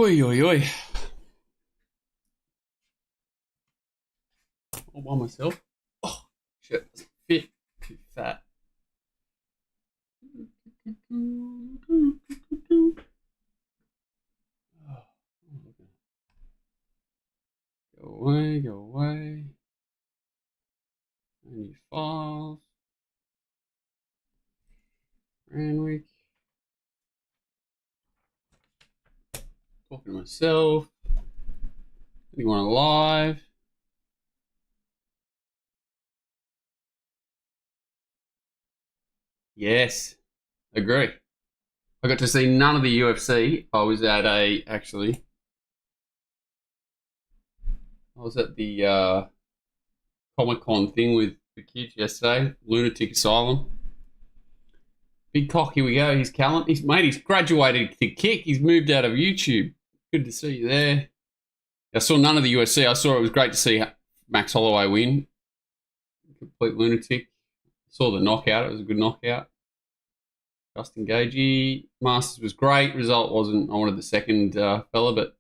Oi, oi, oi. All by myself. Oh, shit. Fit. Too fat. Go away, go away. Any files. Randwick. Talking to myself. Anyone alive? Yes. Agree. I got to see none of the UFC. I was at I was at the Comic Con thing with the kids yesterday. Lunatic Asylum. Big cock, here we go. He's Callan. He's graduated to kick. He's moved out of YouTube. Good to see you there. I saw none of the UFC. I saw it was great to see Max Holloway win. Complete lunatic. Saw the knockout. It was a good knockout. Justin Gagey. Masters was great. Result wasn't. I wanted the second fella, but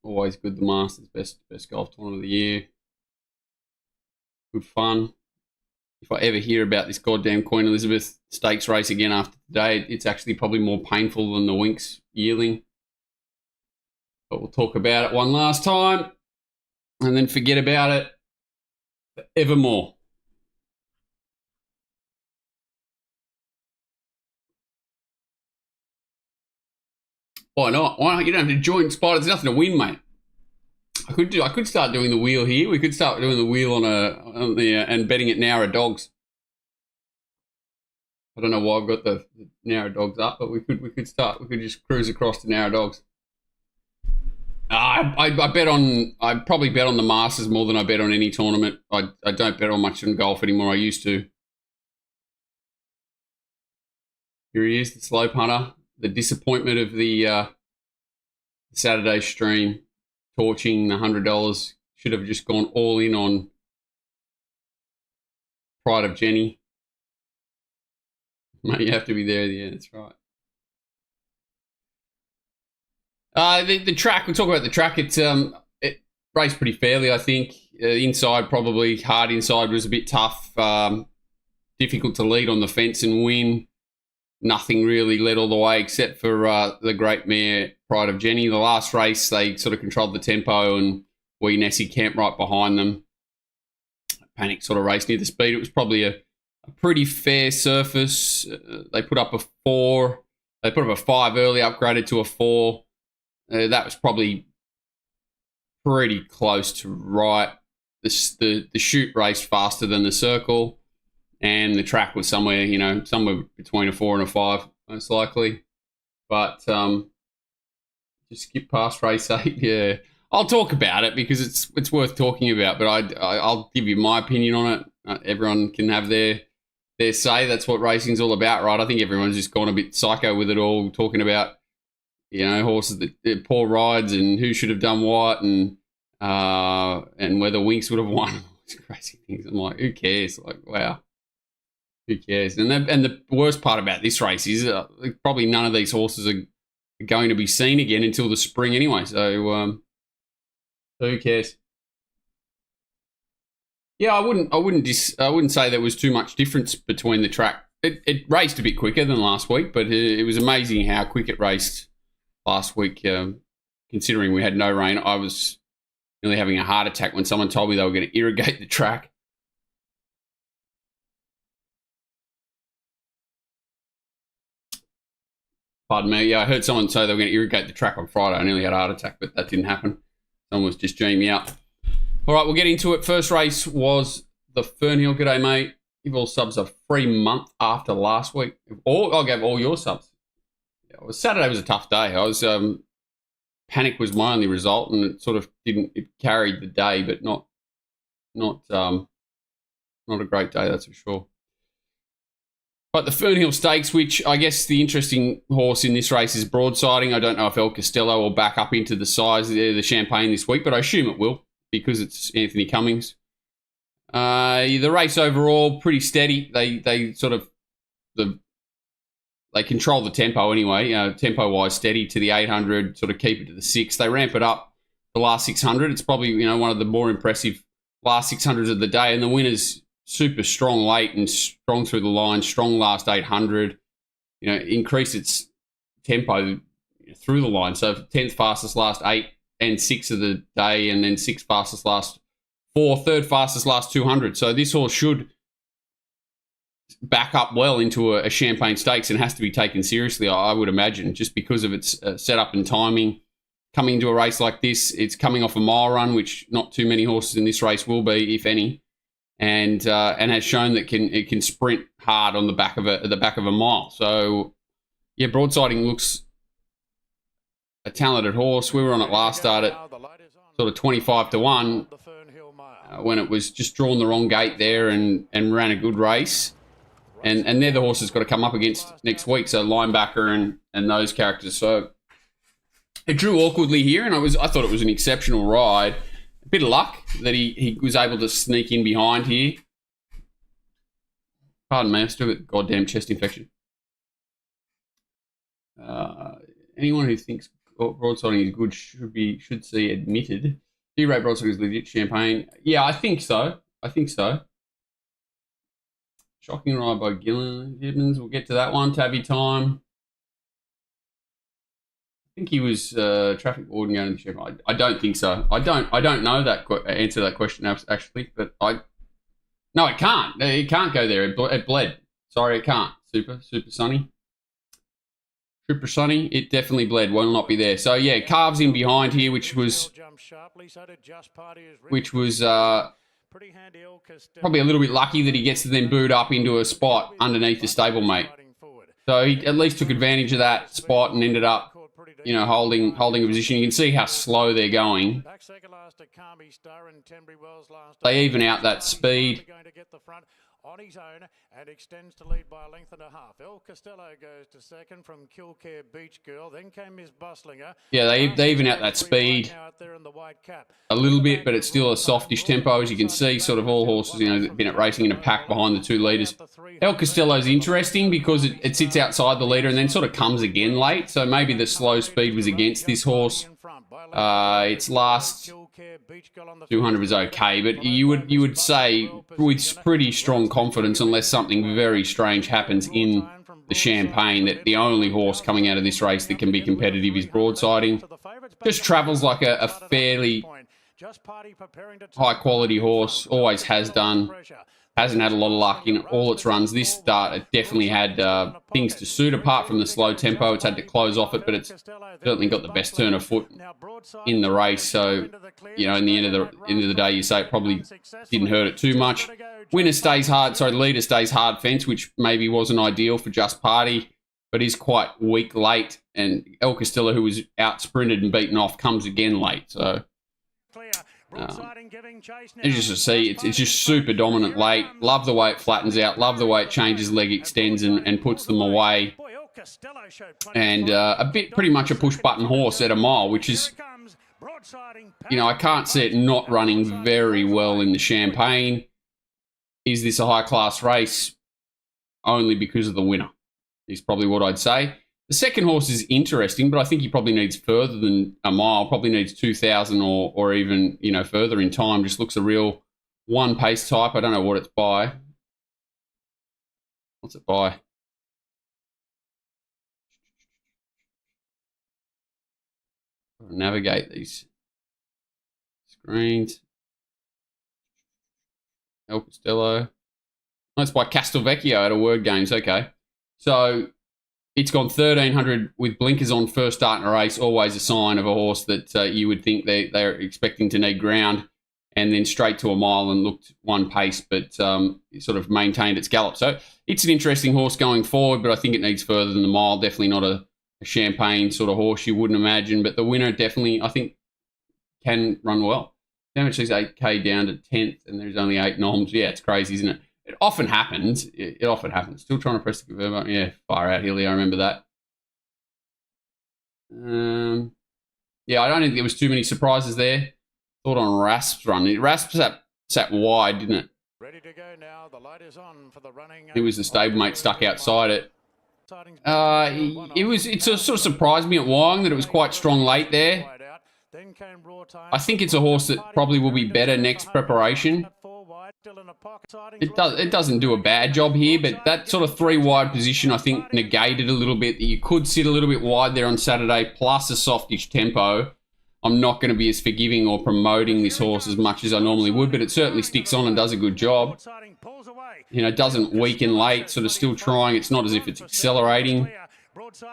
always good. The Masters, best golf tournament of the year. Good fun. If I ever hear about this goddamn Queen Elizabeth Stakes race again after today, it's actually probably more painful than the Winx yearling. But we'll talk about it one last time and then forget about it forevermore. Why not? Why not? You don't have to join Spider. There's nothing to win, mate. I could start doing the wheel here. We could start doing the wheel and betting at Narrow Dogs. I don't know why I've got the Narrow Dogs up, but we could start. We could just cruise across to Narrow Dogs. I probably bet on the Masters more than I bet on any tournament. I don't bet on much in golf anymore. I used to. Here he is, the slow punter. The disappointment of the Saturday stream, torching the $100. Should have just gone all in on Pride of Jenny. Mate, you have to be there. Yeah, that's right. The track, we'll talk about the track. It raced pretty fairly, I think. Inside, probably hard inside was a bit tough. Difficult to lead on the fence and win. Nothing really led all the way except for the great mare, Pride of Jenny. The last race, they sort of controlled the tempo and Wee Nessie camped right behind them. Panic sort of race near the speed. It was probably a pretty fair surface. They put up a 4. They put up a 5 early, upgraded to a 4. That was probably pretty close to right. The shoot raced faster than the circle, and the track was somewhere between a 4 and a 5, most likely. But just skip past race 8. Yeah, I'll talk about it because it's worth talking about. But I'll give you my opinion on it. Everyone can have their say. That's what racing's all about, right? I think everyone's just gone a bit psycho with it all, talking about horses that poor rides and who should have done what and whether Winx would have won. It's crazy things. I'm like, who cares? Like, wow, who cares? And the worst part about this race is probably none of these horses are going to be seen again until the spring anyway. So who cares? Yeah, I wouldn't say there was too much difference between the track. It raced a bit quicker than last week, but it was amazing how quick it raced last week. Considering we had no rain, I was nearly having a heart attack when someone told me they were going to irrigate the track. Pardon me. Yeah, I heard someone say they were going to irrigate the track on Friday. I nearly had a heart attack, but that didn't happen. Someone was just dreaming me up. All right, we'll get into it. First race was the Fernhill. G'day, mate. Give all subs a free month after last week. I gave all your subs. Yeah, Saturday was a tough day. Panic was my only result, and it sort of it carried the day, but not a great day, that's for sure. But the Fernhill Stakes, which I guess the interesting horse in this race is Broadsiding. I don't know if El Costello will back up into the size of the Champagne this week, but I assume it will because it's Anthony Cummings. The race overall, pretty steady. They sort of, the they control the tempo anyway. Tempo-wise, steady to the 800, sort of keep it to the 6. They ramp it up the last 600. It's probably one of the more impressive last 600s of the day, and the winner's super strong late and strong through the line, strong last 800. Increase its tempo through the line. So 10th fastest last 8 and 6 of the day, and then 6th fastest last 4, 3rd fastest last 200. So this horse should back up well into a Champagne Stakes and has to be taken seriously, I would imagine, just because of its setup and timing. Coming into a race like this, it's coming off a mile run, which not too many horses in this race will be, if any, and has shown that it can sprint hard on the back of a mile. So yeah, Broadsiding looks a talented horse. We were on it last start at sort of 25-1 when it was just drawn the wrong gate there and ran a good race. And they're the horses got to come up against next week. So Linebacker and those characters. So it drew awkwardly here, and I thought it was an exceptional ride. A bit of luck that he was able to sneak in behind here. Pardon me, I still got a goddamn chest infection. Anyone who thinks Broadsiding is good should see admitted. Do you rate Broadsiding as legit Champagne? Yeah, I think so. Shocking ride by Gibbons. We'll get to that one. Tabby time. I think he was traffic warden going to the Champagne. I don't think so. I don't know that answer to that question actually, but no, it can't. It can't go there. It bled. Sorry, it can't. Super sunny. Super sunny. It definitely bled. Will not be there. So yeah, calves in behind here, which was probably a little bit lucky that he gets to then boot up into a spot underneath the stablemate. So he at least took advantage of that spot and ended up, holding a position. You can see how slow they're going. They even out that speed. On his own and extends to lead by a length and a half. El Costello goes to second from Killcare Beach Girl. Then came Miss Bustlinger. Yeah, they even out that speed a little bit, but it's still a softish tempo, as you can see. Sort of all horses, been at racing in a pack behind the 2 leaders. El Costello's interesting because it sits outside the leader and then sort of comes again late. So maybe the slow speed was against this horse. Its last 200 was okay, but you would say with pretty strong confidence, unless something very strange happens in the Champagne, that the only horse coming out of this race that can be competitive is Broadsiding. Just travels like a fairly high quality horse, always has done. Hasn't had a lot of luck in all its runs. This start, it definitely had things to suit. Apart from the slow tempo, it's had to close off it, but it's certainly got the best turn of foot in the race. So, in the end of the day, you say it probably didn't hurt it too much. Leader stays hard fence, which maybe wasn't ideal for Just Party, but is quite weak late. And El Costello, who was out sprinted and beaten off, comes again late. So. As you just see, it's just super dominant late. Love the way it flattens out. Love the way it changes leg extends and puts them away. And pretty much a push button horse at a mile, which is, I can't see it not running very well in the Champagne. Is this a high class race? Only because of the winner, is probably what I'd say. The second horse is interesting, but I think he probably needs further than a mile. Probably needs 2,000 or even, further in time. Just looks a real one pace type. I don't know what it's by. What's it by? Navigate these screens. El Costello. Oh, it's by Castelvecchio at a Word Games. Okay. So it's gone 1,300 with blinkers on first start in a race, always a sign of a horse that you would think they're expecting to need ground, and then straight to a mile and looked one pace, but sort of maintained its gallop. So it's an interesting horse going forward, but I think it needs further than the mile. Definitely not a Champagne sort of horse you wouldn't imagine, but the winner definitely, I think, can run well. Damage is 8K down to 10th, and there's only 8 noms. Yeah, it's crazy, isn't it? It often happens. It often happens. Still trying to press the confirm button. Yeah, far out, Hilly. I remember that. Yeah, I don't think there was too many surprises there. Thought on Rasp's run. Rasp sat wide, didn't it? Ready to go now. The light is on for the running. It was the stablemate stuck outside it. It sort of surprised me at Wyong that it was quite strong late there. I think it's a horse that probably will be better next preparation. It doesn't do a bad job here, but that sort of 3 wide position I think negated a little bit. You could sit a little bit wide there on Saturday, plus a softish tempo. I'm not going to be as forgiving or promoting this horse as much as I normally would, but it certainly sticks on and does a good job. You know, doesn't weaken late, sort of still trying. It's not as if it's accelerating.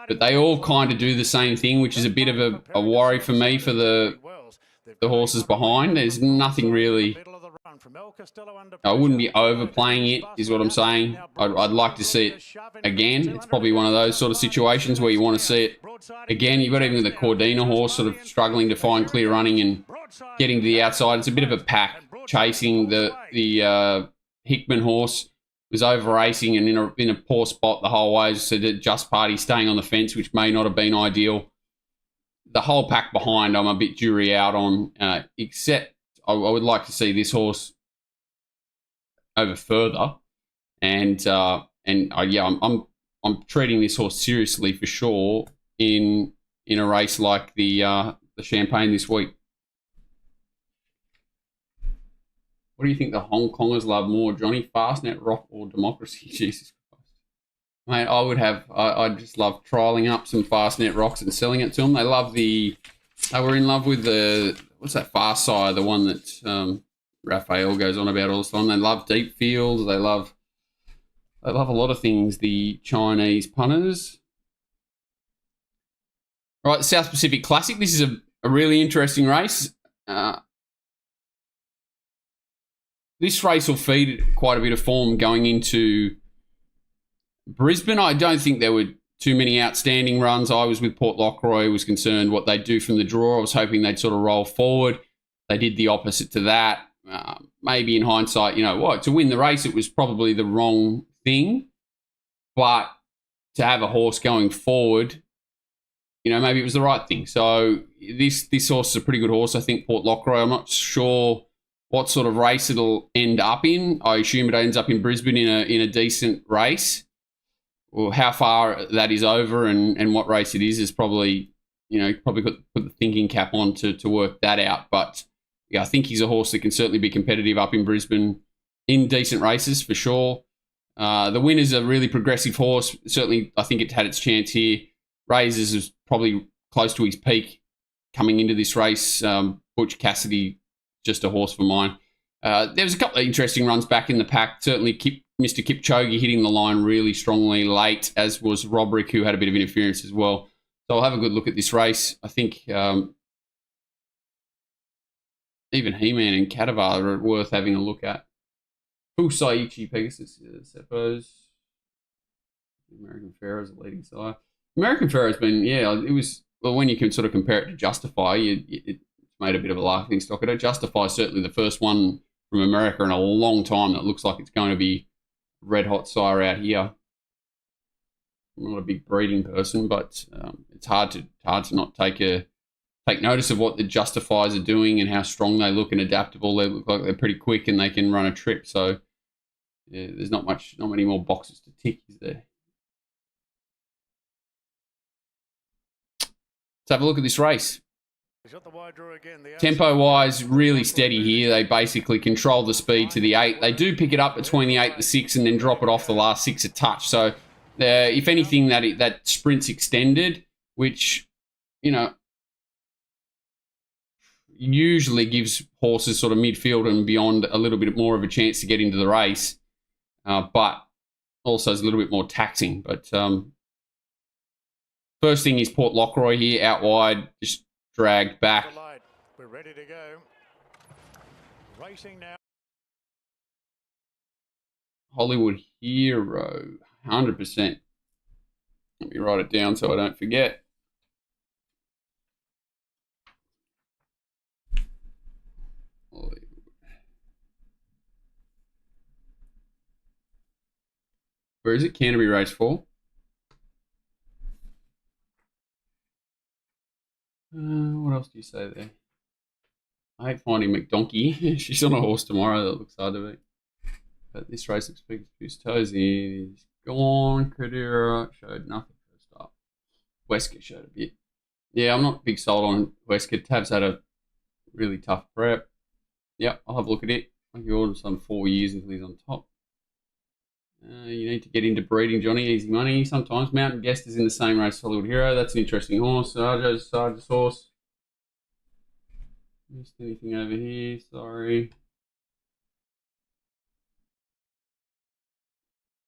But they all kind of do the same thing, which is a bit of a worry for me for the horses behind. There's nothing really... I wouldn't be overplaying it, is what I'm saying. I'd like to see it again. It's probably one of those sort of situations where you want to see it again. You've got even the Cordina horse sort of struggling to find clear running and getting to the outside. It's a bit of a pack chasing the Hickman horse. Was over racing and in a poor spot the whole way. So the Just Party staying on the fence, which may not have been ideal. The whole pack behind, I'm a bit jury out on, except I would like to see this horse over further. And yeah, I'm treating this horse seriously for sure in a race like the Champagne this week. What do you think the Hong Kongers love more, Johnny? Fastnet, Rock, or Democracy? Jesus Christ. Mate, I just love trialling up some Fastnet Rocks and selling it to them. They were in love with what's that Fast Sire, the one that Raphael goes on about all the time. They love Deep Fields. They love a lot of things, the Chinese punters. All right, South Pacific Classic. This is a really interesting race. This race will feed quite a bit of form going into Brisbane. I don't think there were too many outstanding runs. I was with Port Lockroy, was concerned what they'd do from the draw. I was hoping they'd sort of roll forward. They did the opposite to that. Maybe in hindsight, you know what, to win the race, it was probably the wrong thing. But to have a horse going forward, you know, maybe it was the right thing. So this horse is a pretty good horse, I think, Port Lockroy. I'm not sure what sort of race it'll end up in. I assume it ends up in Brisbane in a decent race. Well, how far that is over and what race it is probably, you know, probably put the thinking cap on to work that out. But yeah, I think he's a horse that can certainly be competitive up in Brisbane in decent races for sure. The winner's a really progressive horse. Certainly, I think it had its chance here. Razors is probably close to his peak coming into this race. Butch Cassidy, just a horse for mine. There was a couple of interesting runs back in the pack. Certainly, Mr. Kipchoge hitting the line really strongly late, as was Robrick, who had a bit of interference as well. So I'll have a good look at this race. I think even He-Man and Cadavar are worth having a look at. Fusaichi Pegasus, I suppose. American Pharaoh is a leading sire. American Pharaoh's been, it was, well, when you can sort of compare it to Justify, it's made a bit of a laughing stock. Justify is certainly the first one from America in a long time that looks like it's going to be red hot sire out here. I'm not a big breeding person, but it's hard to not take notice of what the Justifiers are doing and how strong they look and adaptable. They look like they're pretty quick and they can run a trip. So yeah, there's not many more boxes to tick, is there? Let's have a look at this race. Tempo-wise, really steady here. They basically control the speed to the 8. They do pick it up between the 8 and the 6 and then drop it off the last 6 a touch. So if anything, that sprint's extended, which, you know, usually gives horses sort of midfield and beyond a little bit more of a chance to get into the race, but also is a little bit more taxing. But first thing is Port Lockroy here, out wide, just dragged back. We're ready to go. Racing now. Hollywood Hero, 100%. Let me write it down so I don't forget. Where is it? Canterbury race 4. What else do you say there? I hate finding McDonkey. She's on a horse tomorrow that looks hard to beat. But this race looks big to his toes. He's on. Kadira showed nothing first up. Wesker showed a bit. Yeah, I'm not big sold on Wesker. Tab's had a really tough prep. Yep, I'll have a look at it. I think ordered some 4 years until he's on top. You need to get into breeding, Johnny. Easy money. Sometimes Mountain Guest is in the same race. Hollywood Hero. That's an interesting horse. Sarge's horse. Missed anything over here? Sorry.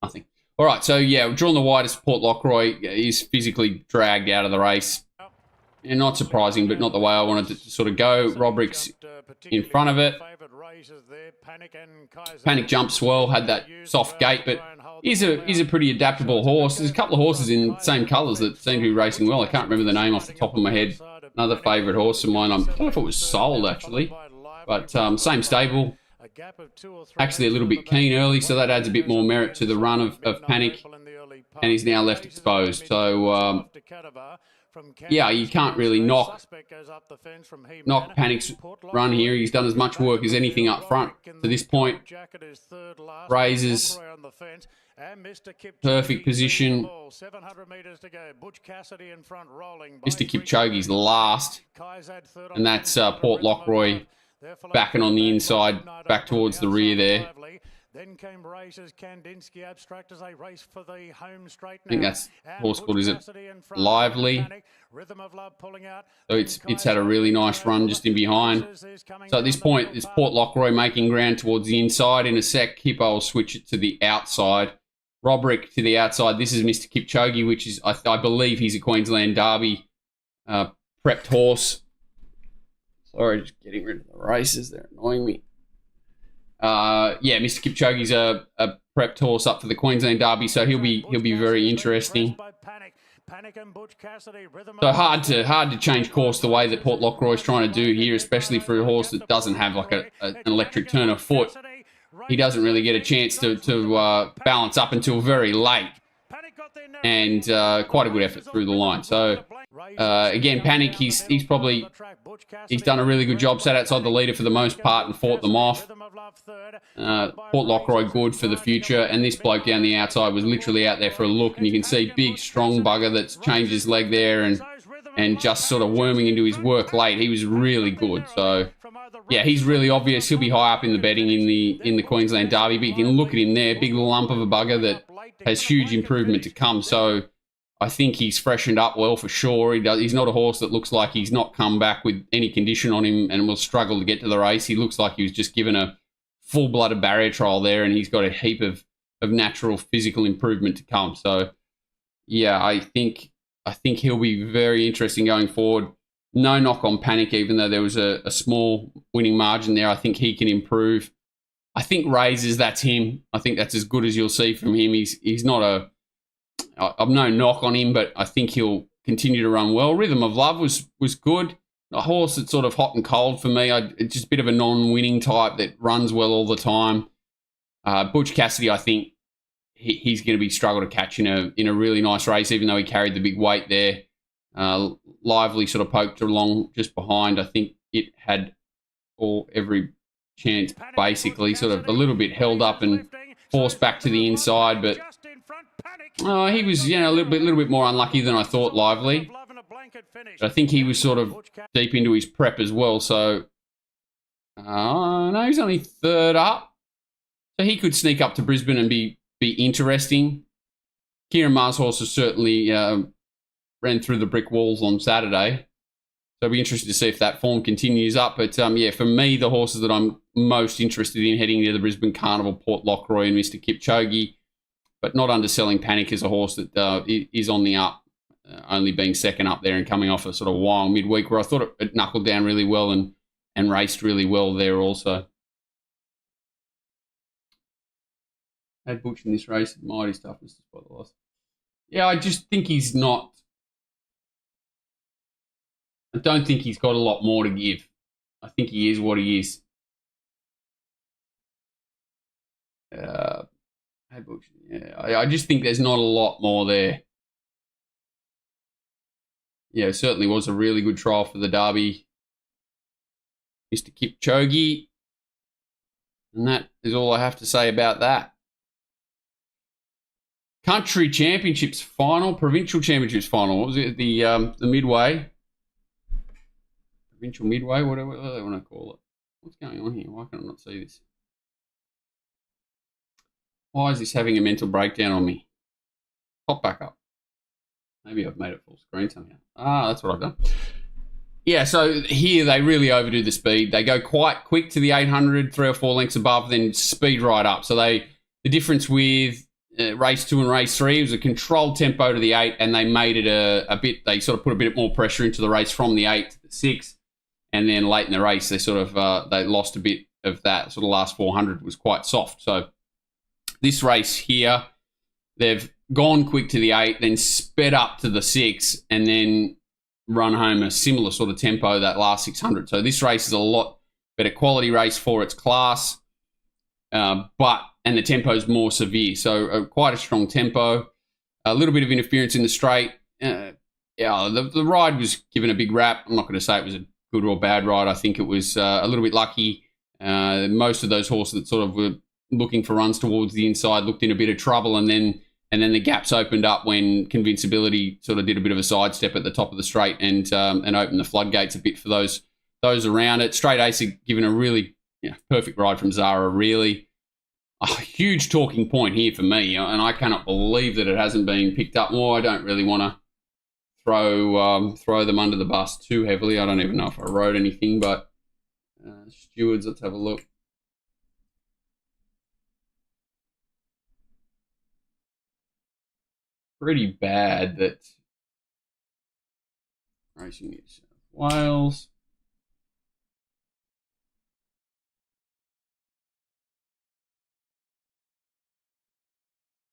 Nothing. All right, so yeah, drawn the widest. Port Lockroy is physically dragged out of the race. And not surprising, but not the way I wanted it to sort of go. Roderick's in front of it. Panic jumps well, had that soft gait, but he's a pretty adaptable horse. There's a couple of horses in the same colours that seem to be racing well. I can't remember the name off the top of my head. Another favourite horse of mine. I don't know if it was sold, actually. But same stable. Actually a little bit keen early, so that adds a bit more merit to the run of Panic. And he's now left exposed. So, yeah, you can't really knock Panic's run here. He's done as much work as anything up front to this point. Raises. Perfect position. Mr. Kipchoge's last. And that's Port Lockroy backing on the inside, back towards the rear there. Then came races Kandinsky Abstract as a race for the home straight. I think that's horse called, is it Lively? So it's had a really nice run just in behind. So at this point, it's Port Lockroy making ground towards the inside. In a sec, Kippo will switch it to the outside. Roderick to the outside. This is Mr. Kipchoge, which is, I believe he's a Queensland Derby prepped horse. Sorry, just getting rid of the races. They're annoying me. Yeah, Mr. Kipchoge's a prepped horse up for the Queensland Derby, so he'll be very interesting. So hard to change course the way that Port Lockroy's trying to do here, especially for a horse that doesn't have like an electric turn of foot. He doesn't really get a chance to balance up until very late, and quite a good effort through the line. So again, Panic, he's done a really good job, sat outside the leader for the most part and fought them off. Port Lockroy good for the future, and this bloke down the outside was literally out there for a look, and you can see big strong bugger that's changed his leg there and just sort of worming into his work late. He was really good. So yeah, he's really obvious. He'll be high up in the betting in the Queensland Derby, but you can look at him there, big lump of a bugger that has huge improvement to come. So I think he's freshened up well for sure. He's not a horse that looks like he's not come back with any condition on him and will struggle to get to the race. He looks like he was just given a full-blooded barrier trial there, and he's got a heap of natural physical improvement to come. So yeah, I think he'll be very interesting going forward. No knock on Panic, even though there was a small winning margin there. I think he can improve. I think Razors, that's him. I think that's as good as you'll see from him. He's not I've no knock on him, but I think he'll continue to run well. Rhythm of Love was good. A horse that's sort of hot and cold for me. It's just a bit of a non-winning type that runs well all the time. Butch Cassidy, I think he's going to be struggle to catch in a really nice race, even though he carried the big weight there. Lively sort of poked along just behind. I think it had every chance, basically, sort of a little bit held up and forced back to the inside, but he was, a little bit more unlucky than I thought, Lively. But I think he was sort of deep into his prep as well, so no, he's only third up. So he could sneak up to Brisbane and be interesting. Kieran Ma's horse has certainly ran through the brick walls on Saturday. So I'll be interested to see if that form continues up. But yeah, for me, the horses that I'm most interested in heading to the Brisbane Carnival, Port Lockroy and Mr. Kipchoge, but not underselling Panic as a horse that is on the up, only being second up there and coming off a sort of wild midweek where I thought it knuckled down really well and raced really well there also. Had Butch in this race, mighty toughness despite the loss. Yeah, I just think he's not. I don't think he's got a lot more to give. I think he is what he is. Yeah, I just think there's not a lot more there. Yeah, it certainly was a really good trial for the Derby. Mr. Kipchoge. And that is all I have to say about that. Country Championships final, Provincial Championships final. What was it? The Midway. Provincial Midway, whatever they want to call it. What's going on here? Why can I not see this? Why is this having a mental breakdown on me? Pop back up. Maybe I've made it full screen somehow. Ah, that's what I've done. Yeah, so here they really overdo the speed. They go quite quick to the 800, 3 or 4 lengths above, then speed right up. So the difference with race 2 and race 3 was a controlled tempo to the 8, and they made it a bit. They sort of put a bit more pressure into the race from the 8 to the 6, and then late in the race they sort of they lost a bit of that. Sort of last 400 was quite soft. So this race here, they've gone quick to the 8, then sped up to the 6, and then run home a similar sort of tempo that last 600. So this race is a lot better quality race for its class, and the tempo is more severe. So quite a strong tempo, a little bit of interference in the straight. The ride was given a big rap. I'm not going to say it was a good or bad ride. I think it was a little bit lucky. Most of those horses that sort of were looking for runs towards the inside looked in a bit of trouble, and then the gaps opened up when Convincibility sort of did a bit of a sidestep at the top of the straight and opened the floodgates a bit for those around it. Straight Ace given a really perfect ride from Zara, really. A huge talking point here for me, and I cannot believe that it hasn't been picked up more. I don't really want to throw them under the bus too heavily. I don't even know if I wrote anything, but stewards, let's have a look. Pretty bad that Racing New South Wales.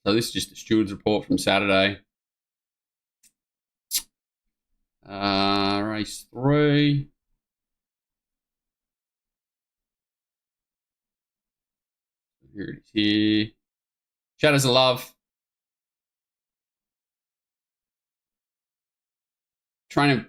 So this is just the stewards report from Saturday. Race 3. Here it is here. Shadows of Love. Trainer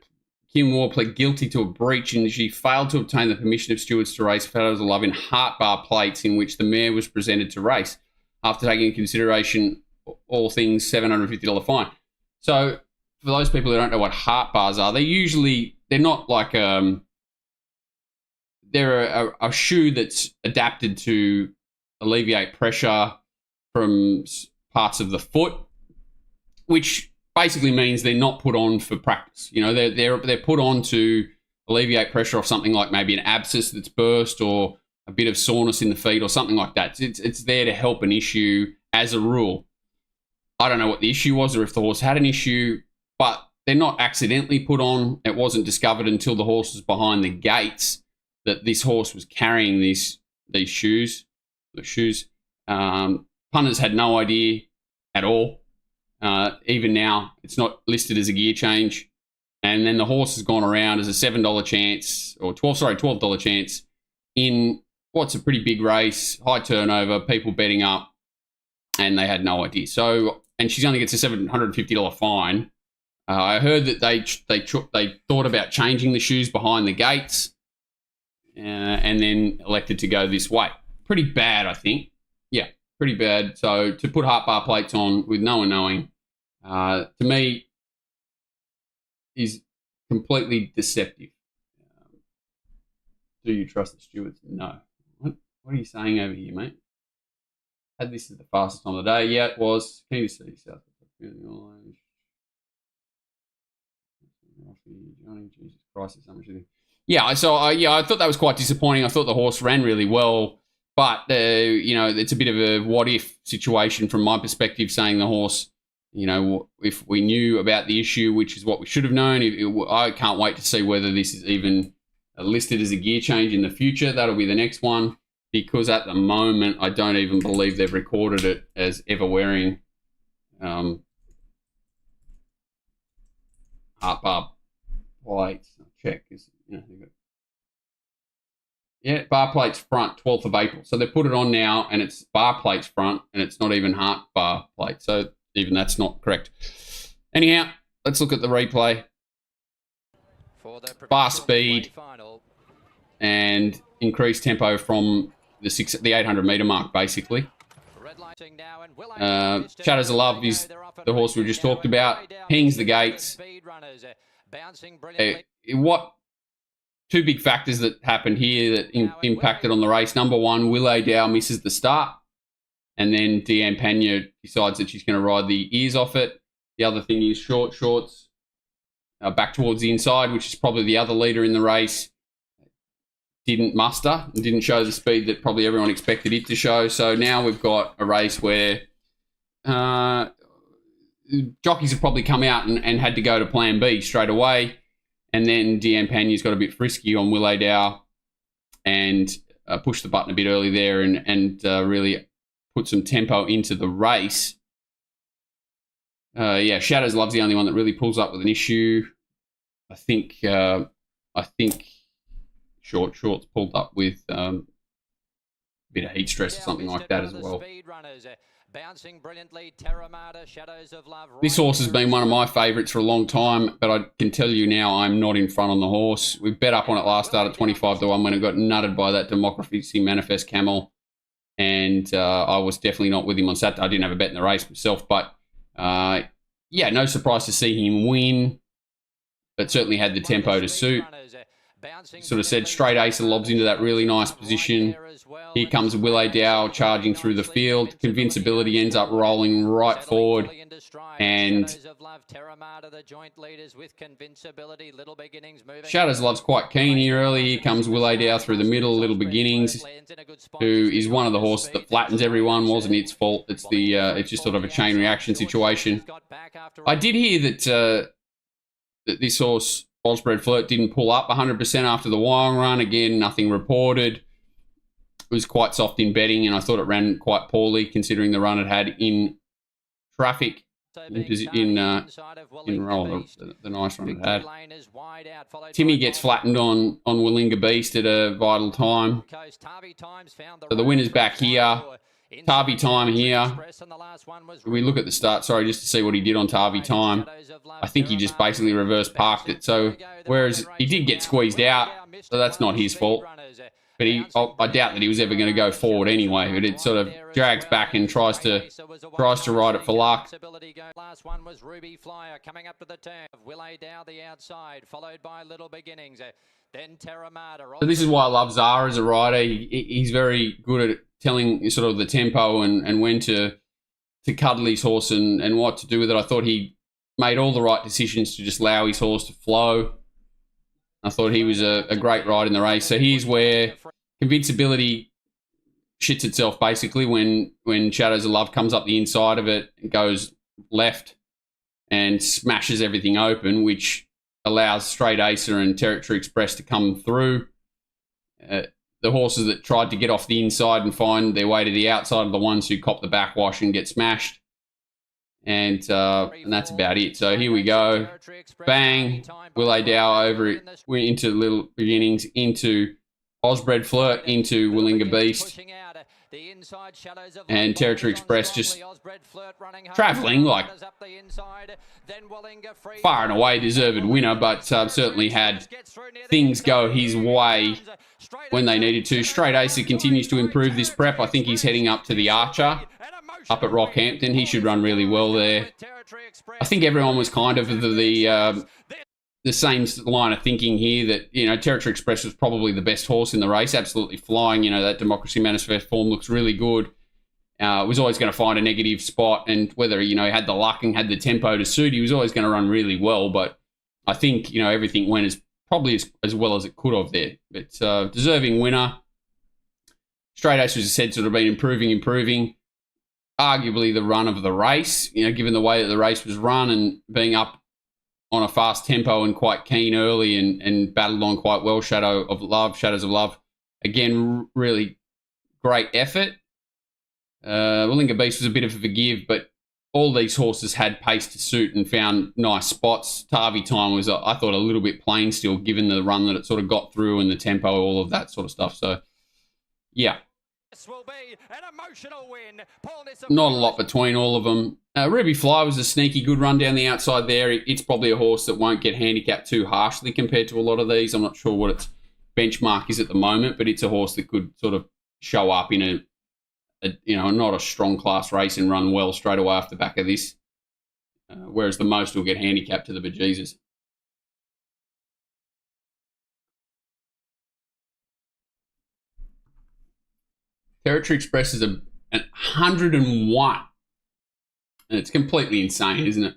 Kim Moore pled guilty to a breach in that she failed to obtain the permission of stewards to race Shadows of Love in heart bar plates in which the mare was presented to race, after taking into consideration all things $750 fine. So for those people who don't know what heart bars are, they're not like they're a shoe that's adapted to alleviate pressure from parts of the foot, which basically means they're not put on for practice. They're put on to alleviate pressure off something like maybe an abscess that's burst or a bit of soreness in the feet or something like that. It's there to help an issue as a rule. I don't know what the issue was or if the horse had an issue, but they're not accidentally put on. It wasn't discovered until the horse was behind the gates that this horse was carrying these shoes. The shoes. Punters had no idea at all. Even now, it's not listed as a gear change. And then the horse has gone around as a $7 chance, or $12 chance in what's a pretty big race, high turnover, people betting up, and they had no idea. So, and she only gets a $750 fine. I heard that they thought about changing the shoes behind the gates, and then elected to go this way. Pretty bad, I think. Yeah, pretty bad. So to put heart bar plates on with no one knowing, to me, is completely deceptive. Do you trust the stewards? No. What are you saying over here, mate? Had this at the fastest time of the day. Yeah, it was. Can you see South Africa? Jesus Christ, there's so much of this. Yeah, so I thought that was quite disappointing. I thought the horse ran really well, but it's a bit of a what-if situation from my perspective, saying the horse, if we knew about the issue, which is what we should have known. I can't wait to see whether this is even listed as a gear change in the future. That'll be the next one, because at the moment, I don't even believe they've recorded it as ever wearing heart bar plates. I'll check. Yeah, bar plates front, 12th of April. So they put it on now, and it's bar plates front, and it's not even heart bar plate. So even that's not correct. Anyhow, let's look at the replay. Bar speed and increased tempo from the 800 metre mark, basically. Shadows of Love is the horse we just talked about. Pings the gates. What two big factors that happened here that impacted on the race? Number one, Willow Dow misses the start, and then Deanne Pena decides that she's going to ride the ears off it. The other thing is shorts back towards the inside, which is probably the other leader in the race. Didn't muster and didn't show the speed that probably everyone expected it to show. So now we've got a race where jockeys have probably come out and had to go to plan B straight away. And then Deanne Pena's got a bit frisky on Willow Dow and pushed the button a bit early there and really put some tempo into the race. Shadows Love's the only one that really pulls up with an issue. I think Shorts pulled up with a bit of heat stress or something like that as well. This horse has been one of my favourites for a long time, but I can tell you now I'm not in front on the horse. We bet up on it last start at 25-1 when it got nutted by that Democracy Manifest Camel, and I was definitely not with him on Saturday. I didn't have a bet in the race myself, but no surprise to see him win, but certainly had the tempo to suit. Sort of said straight ace and lobs into that really nice position. Here comes Willow Dow charging through the field. Convincibility ends up rolling right forward. And Shadows Love's quite keen here early. Here comes Willow Dow through the middle, Little Beginnings, who is one of the horses that flattens everyone. Wasn't its fault. It's it's just sort of a chain reaction situation. I did hear that this horse, Osbred Flirt, didn't pull up 100% after the Wyong run. Again, nothing reported. It was quite soft in betting, and I thought it ran quite poorly considering the run it had in traffic. In roll, the nice run it had. Timmy gets flattened on Willinga Beast at a vital time. So the winner's back here. Tarvi Time here. We look at the start, just to see what he did on Tarvi Time. I think he just basically reverse parked it. So, whereas he did get squeezed out, so that's not his fault. But I doubt that he was ever going to go forward anyway. But it sort of drags back and tries to ride it for luck. Last one was Ruby Flyer coming up to the turn. Willow Dow the outside, followed by Little Beginnings. Then Terramata. So this is why I love Zara as a rider. He's very good at telling sort of the tempo and when to cuddle his horse and what to do with it. I thought he made all the right decisions to just allow his horse to flow. I thought he was a great ride in the race. So here's where Convincibility shits itself basically when Shadows of Love comes up the inside of it and goes left and smashes everything open, which allows Straight Acer and Territory Express to come through. The horses that tried to get off the inside and find their way to the outside are the ones who cop the backwash and get smashed. And that's about it. So here we go. Bang. Willow Dow over it. We're into Little Beginnings, into Osbred Flirt, into Willinga Beast. And Territory Express just travelling like far and away deserved winner, but certainly had things go his way when they needed to. Straight Acer continues to improve this prep. I think he's heading up to the Archer up at Rockhampton. He should run really well there. I think everyone was kind of the same line of thinking here that, Territory Express was probably the best horse in the race, absolutely flying. That Democracy Manifest form looks really good. Was always going to find a negative spot, and whether, he had the luck and had the tempo to suit, he was always going to run really well. But I think, everything went probably as well as it could have there. But deserving winner. Straight Ace, as I said, sort of been improving. Arguably the run of the race, given the way that the race was run and being up on a fast tempo and quite keen early and battled on quite well. Shadows of Love. Again, really great effort. Willinga Beast was a bit of a forgive, but all these horses had pace to suit and found nice spots. Tarvi Time was, I thought, a little bit plain still, given the run that it sort of got through and the tempo, all of that sort of stuff. So, yeah. Will be an emotional win. Not a lot between all of them. Ruby Fly was a sneaky good run down the outside there. It's probably a horse that won't get handicapped too harshly compared to a lot of these. I'm not sure what its benchmark is at the moment, but it's a horse that could sort of show up in not a strong class race and run well straight away off the back of this. Whereas the most will get handicapped to the bejesus. Territory Express is an 101. And it's completely insane, isn't it?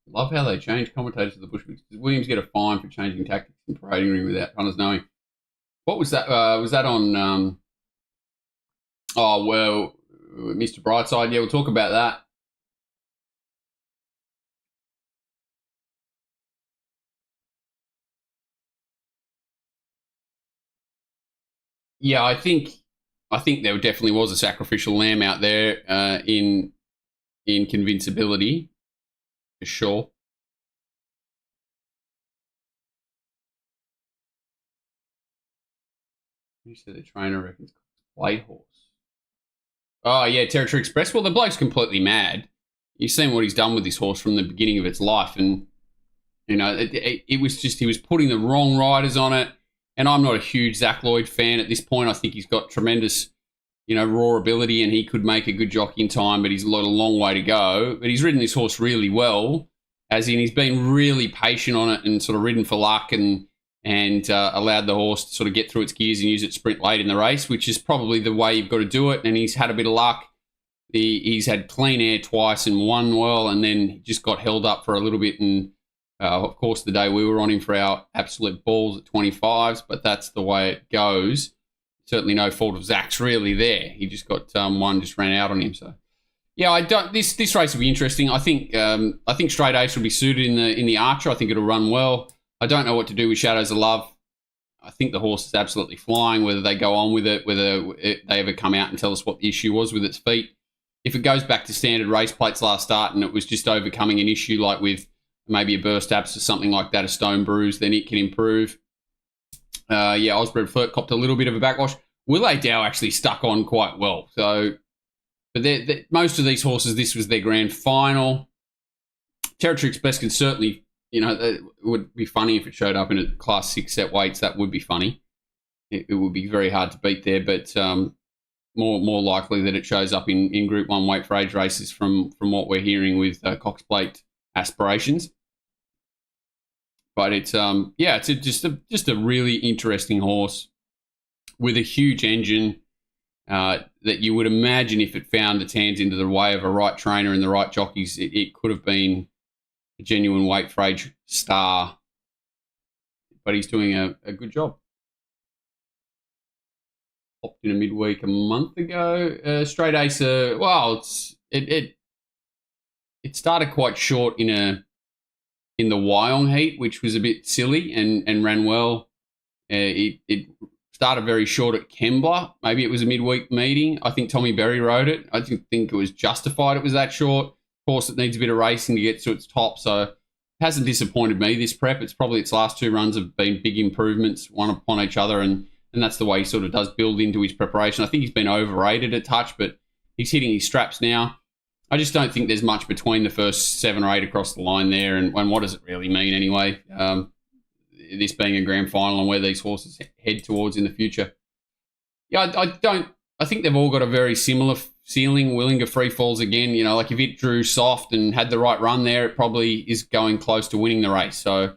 Love how they change commentators to the Bushwicks. Williams get a fine for changing tactics in parading ring without punters knowing. What was that? Was that on... Mr. Brightside? Yeah, we'll talk about that. Yeah, I think there definitely was a sacrificial lamb out there in convincibility, for sure. You said the trainer reckons Plate Horse. Oh, yeah, Territory Express. Well, the bloke's completely mad. You've seen what he's done with this horse from the beginning of its life. And, it was just he was putting the wrong riders on it. And I'm not a huge Zach Lloyd fan at this point. I think he's got tremendous, raw ability and he could make a good jockey in time, but he's got a long way to go. But he's ridden this horse really well, as in he's been really patient on it and sort of ridden for luck and allowed the horse to sort of get through its gears and use it sprint late in the race, which is probably the way you've got to do it. And he's had a bit of luck. He's had clean air twice and won well, and then he just got held up for a little bit. And, of course, the day we were on him for our absolute balls at 25s, but that's the way it goes. Certainly no fault of Zach's really there. He just got one, just ran out on him. So, yeah, this race will be interesting. I think Straight Ace will be suited in the Archer. I think it'll run well. I don't know what to do with Shadows of Love. I think the horse is absolutely flying, whether they go on with it, whether they ever come out and tell us what the issue was with its feet. If it goes back to standard race plates last start and it was just overcoming an issue like with maybe a burst abs or something like that, a stone bruise, then it can improve. Osbred Flirt copped a little bit of a backwash. Willie Dow actually stuck on quite well. So, but most of these horses, this was their grand final. Territory Express can certainly... it would be funny if it showed up in a class 6 set weights. That would be funny. It would be very hard to beat there, but more likely that it shows up in Group 1 weight for age races from what we're hearing with Cox Plate aspirations. But it's just a really interesting horse with a huge engine that you would imagine if it found its hands into the way of a right trainer and the right jockeys, it could have been a genuine weight for age star. But he's doing a good job. Popped in a midweek a month ago. Straight Ace, it started quite short in the Wyong heat, which was a bit silly and ran well. It started very short at Kembla. Maybe it was a midweek meeting. I think Tommy Berry rode it. I didn't think it was justified it was that short. Of course, it needs a bit of racing to get to its top, so it hasn't disappointed me, this prep. It's probably its last 2 runs have been big improvements, one upon each other, and that's the way he sort of does build into his preparation. I think he's been overrated a touch, but he's hitting his straps now. I just don't think there's much between the first 7 or 8 across the line there, and what does it really mean anyway? This being a grand final and where these horses head towards in the future. Yeah, I think they've all got a very similar ceiling. Willinga free falls again. Like if it drew soft and had the right run there, it probably is going close to winning the race. So,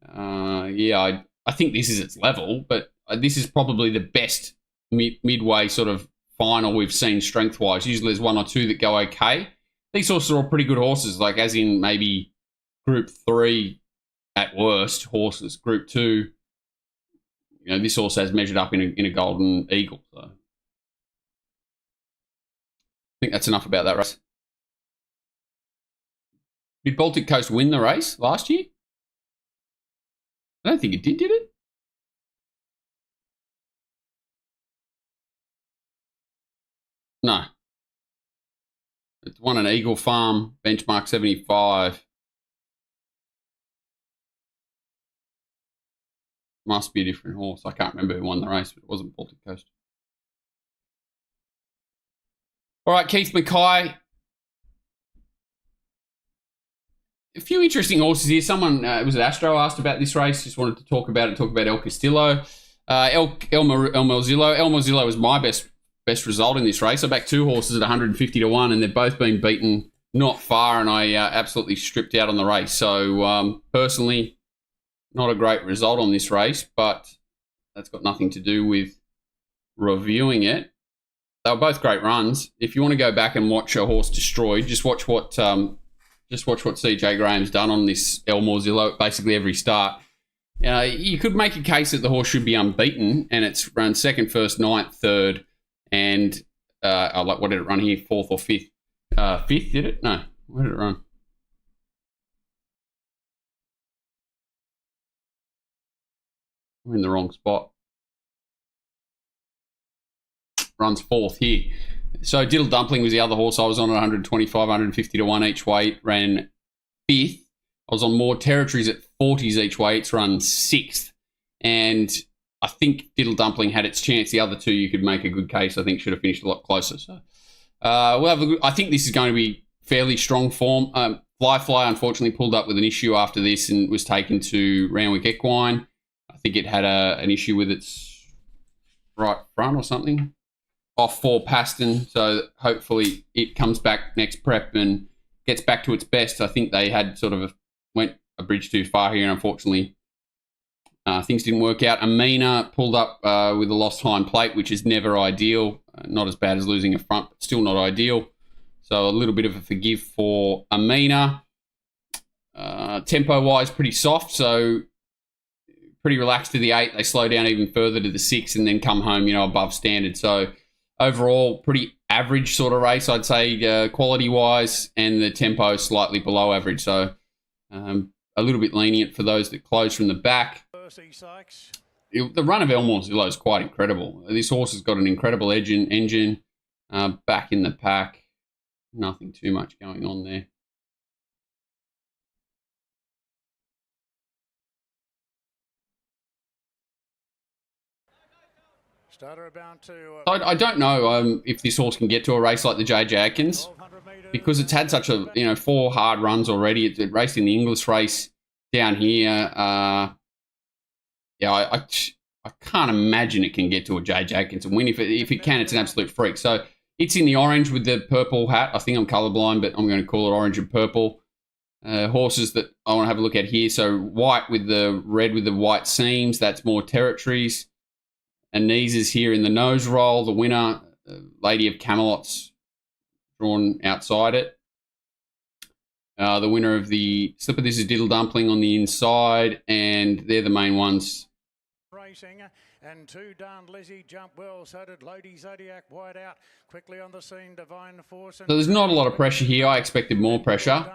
I think this is its level, but this is probably the best midway sort of final we've seen strength-wise. Usually there's 1 or 2 that go okay. These horses are all pretty good horses, like as in maybe Group 3 at worst horses. Group 2, this horse has measured up in a Golden Eagle. So I think that's enough about that race. Did Baltic Coast win the race last year? I don't think it did it? No. It won an Eagle Farm, benchmark 75. Must be a different horse. I can't remember who won the race, but it wasn't Baltic Coast. All right, Keith Mackay. A few interesting horses here. Someone, was it Astro, asked about this race. Just wanted to talk about El Castillo. Elmozillo was my best result in this race. I backed 2 horses at 150 to 1, and they've both been beaten not far, and I absolutely stripped out on the race. So personally, not a great result on this race, but that's got nothing to do with reviewing it. They were both great runs. If you want to go back and watch a horse destroyed, just watch what CJ Graham's done on this Elmozillo at basically every start. You could make a case that the horse should be unbeaten, and it's run second, first, ninth, third, and what did it run here? 4th or 5th? 5th, did it? No. Where did it run? I'm in the wrong spot. Runs 4th here. So Diddle Dumpling was the other horse I was on at 125, 150 to 1 each way. It ran 5th. I was on more territories at 40s each way. It's run 6th. And I think Diddle Dumpling had its chance. The other two, you could make a good case. I think should have finished a lot closer. So I think this is going to be fairly strong form. Fly, unfortunately, pulled up with an issue after this and was taken to Randwick Equine. I think it had an issue with its right front or something. Off 4 Paston, so hopefully it comes back next prep and gets back to its best. I think they had went a bridge too far here, and unfortunately things didn't work out. Amina pulled up with a lost hind plate, which is never ideal. Not as bad as losing a front, but still not ideal. So a little bit of a forgive for Amina. Tempo-wise, pretty soft, so pretty relaxed to the 8. They slow down even further to the 6 and then come home, above standard. So overall, pretty average sort of race, I'd say, quality-wise, and the tempo slightly below average. So a little bit lenient for those that close from the back. Percy, Sykes. The run of Elmozillo is quite incredible. This horse has got an incredible engine back in the pack. Nothing too much going on there. I don't know if this horse can get to a race like the JJ Atkins, because it's had such a 4 hard runs already. It raced in the English race down here. I can't imagine it can get to a JJ Atkins and win. If it can, it's an absolute freak. So it's in the orange with the purple hat. I think I'm colourblind, but I'm going to call it orange and purple. Horses that I want to have a look at here. So white with the red with the white seams. That's more territories. Anesa's here in the nose roll. The winner, Lady of Camelot's drawn outside it. The winner of the slipper, this is Diddle Dumpling on the inside, and they're the main ones. Racing and 2 Darn Lizzie jump well, so did Lady Zodiac wide out. Quickly on the scene, Divine Force. So there's not a lot of pressure here. I expected more pressure.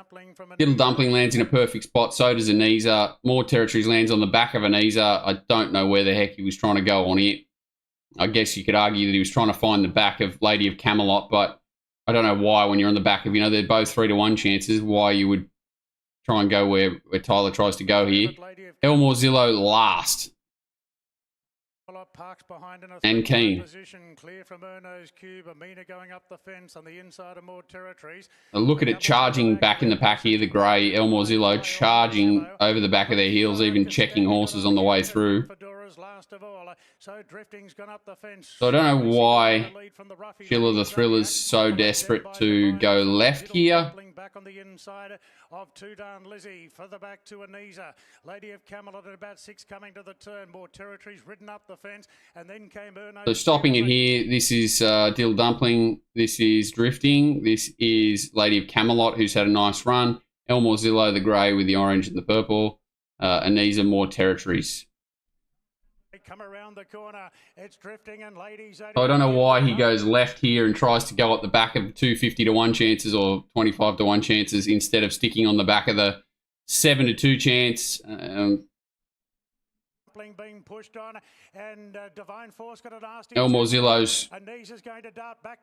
Diddle Dumpling lands in a perfect spot, so does Anesa. More territories lands on the back of Anesa. I don't know where the heck he was trying to go on it. I guess you could argue that he was trying to find the back of Lady of Camelot, but I don't know why when you're on the back of, they're both 3 to 1 chances, why you would try and go where Tyler tries to go here. Elmozillo last. And Keen. Look at it charging back in the pack here, the grey Elmozillo charging over the back of their heels, even checking horses on the way through. So I don't know why Sheila the Thriller's so desperate to go left here. Back on the inside of 2 Darn Lizzie, further back to Anesa. Lady of Camelot at about 6 coming to the turn. More territories ridden up the fence, and then came Erno. So stopping it here, this is Diddle Dumpling, this is Drifting, this is Lady of Camelot, who's had a nice run. Elmozillo, the grey with the orange and the purple. Anesa, more territories. Come around the corner. It's Drifting and Ladies. So I don't know why he goes left here and tries to go at the back of 250 to 1 chances or 25 to 1 chances instead of sticking on the back of the 7 to 2 chance. Being pushed on, and Divine Force got it asked. Elmozillo's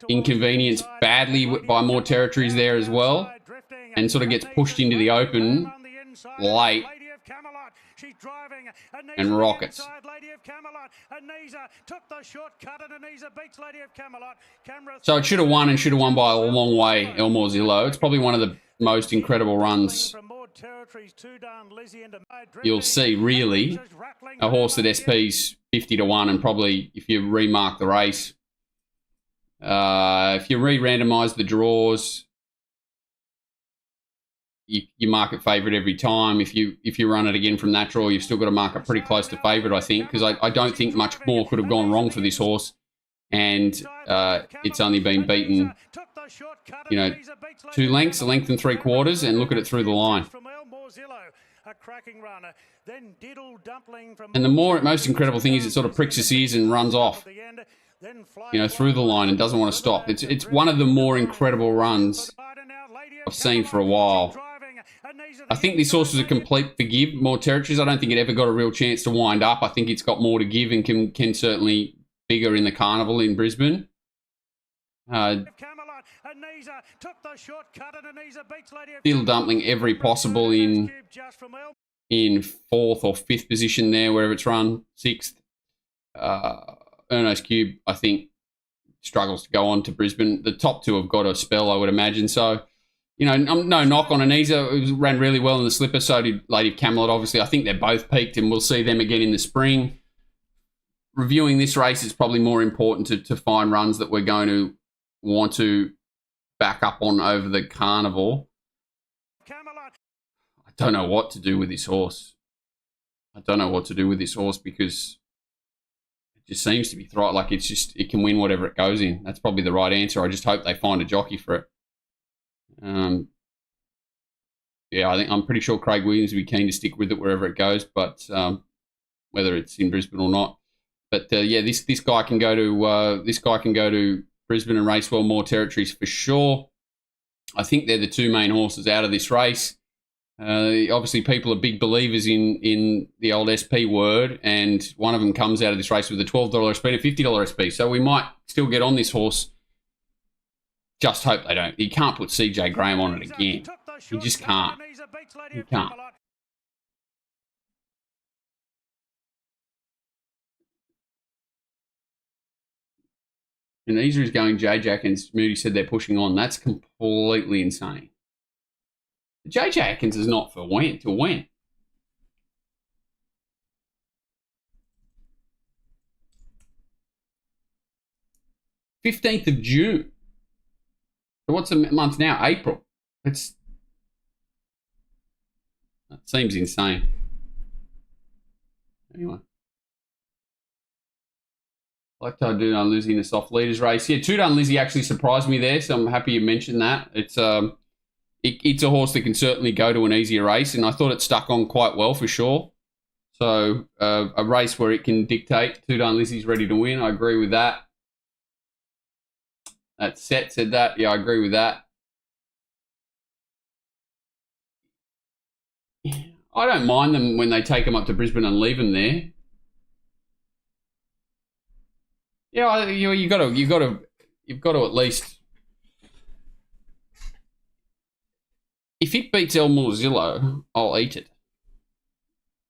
inconvenienced badly by more territories there as well, and sort of gets pushed into the open late. Camelot. She's driving. And Rockets. Lady of Camelot. Anisa took the shortcut, and Anisa beats Lady of Camelot. So it should have won, and should have won by a long way, Elmore Zillow. It's probably one of the most incredible runs you'll see, really. A horse that SP's 50 to 1, and probably, if you remark the race, if you re-randomise the draws, you mark it favourite every time. If you run it again from that draw, you've still got to mark it pretty close to favourite, I think, because I don't think much more could have gone wrong for this horse. And it's only been beaten, 2 lengths, a length and 3/4, and look at it through the line. And the most incredible thing is it sort of pricks his ears and runs off, through the line and doesn't want to stop. It's one of the more incredible runs I've seen for a while. I think this horse was a complete forgive, more territories. I don't think it ever got a real chance to wind up. I think it's got more to give and can certainly bigger in the carnival in Brisbane. Still dumpling every possible in 4th or 5th position there, wherever it's run, 6th. Erno's Cube, I think, struggles to go on to Brisbane. The top 2 have got a spell, I would imagine. So, no knock on Anisa. It ran really well in the slipper. So did Lady of Camelot, obviously. I think they're both peaked, and we'll see them again in the spring. Reviewing this race, it's probably more important to find runs that we're going to want to back up on over the carnival. I don't know what to do with this horse. Because it just seems to be like it can win whatever it goes in. That's probably the right answer. I just hope they find a jockey for it. I'm pretty sure Craig Williams would be keen to stick with it wherever it goes, but whether it's in Brisbane or not. But this guy can go to Brisbane and race well, more territories for sure. I think they're the 2 main horses out of this race. Obviously, people are big believers in the old SP word, and one of them comes out of this race with a $12 SP and a $50 SP. So we might still get on this horse. Just hope they don't. You can't put CJ Graham on it again. You just can't. You can't. And Easer is going J-Jack, and Moody said they're pushing on. That's completely insane. J.J. Atkins is not for when, till when? June 15th. So what's the month now? April. That seems insane. Anyway. Like to do on Lizzie in a soft leaders race. Yeah, 2 Done Lizzie actually surprised me there, so I'm happy you mentioned that. It's a horse that can certainly go to an easier race, and I thought it stuck on quite well for sure. So a race where it can dictate. 2 Done Lizzie's ready to win. I agree with that. That set said that. Yeah, I agree with that. I don't mind them when they take them up to Brisbane and leave them there. Yeah, you've got to at least. If it beats Elmore Zillow, I'll eat it.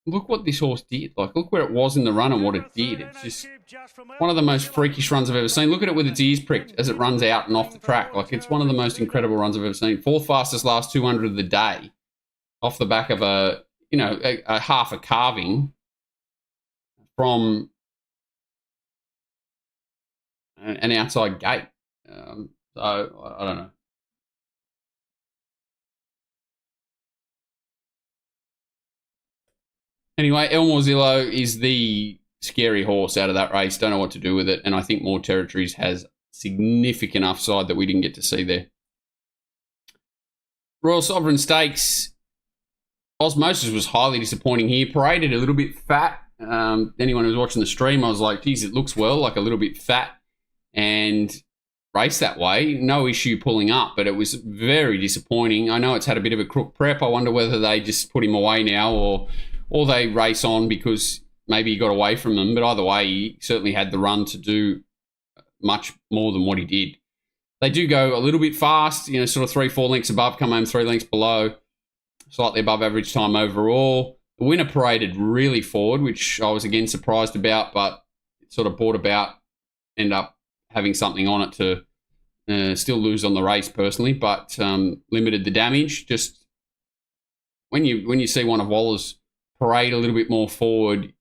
Look what this horse did. Look where it was in the run and what it did. It's just one of the most freakish runs I've ever seen. Look at it with its ears pricked as it runs out and off the track. It's one of the most incredible runs I've ever seen. 4th fastest last 200 of the day, off the back of a half a carving from an outside gate. So I don't know. Anyway, Elmore Zillow is the scary horse out of that race. Don't know what to do with it. And I think More Territories has significant upside that we didn't get to see there. Royal Sovereign Stakes. Osmosis was highly disappointing here. Paraded a little bit fat. Anyone who was watching the stream, I was like, geez, it looks well, like a little bit fat. And raced that way. No issue pulling up, but it was very disappointing. I know it's had a bit of a crook prep. I wonder whether they just put him away now or they race on because maybe he got away from them. But either way, he certainly had the run to do much more than what he did. They do go a little bit fast, sort of 3-4 lengths above, come home 3 lengths below, slightly above average time overall. The winner paraded really forward, which I was again surprised about, but it sort of brought about, end up having something on it to still lose on the race personally, but limited the damage. Just when you see one of Waller's parade a little bit more forward,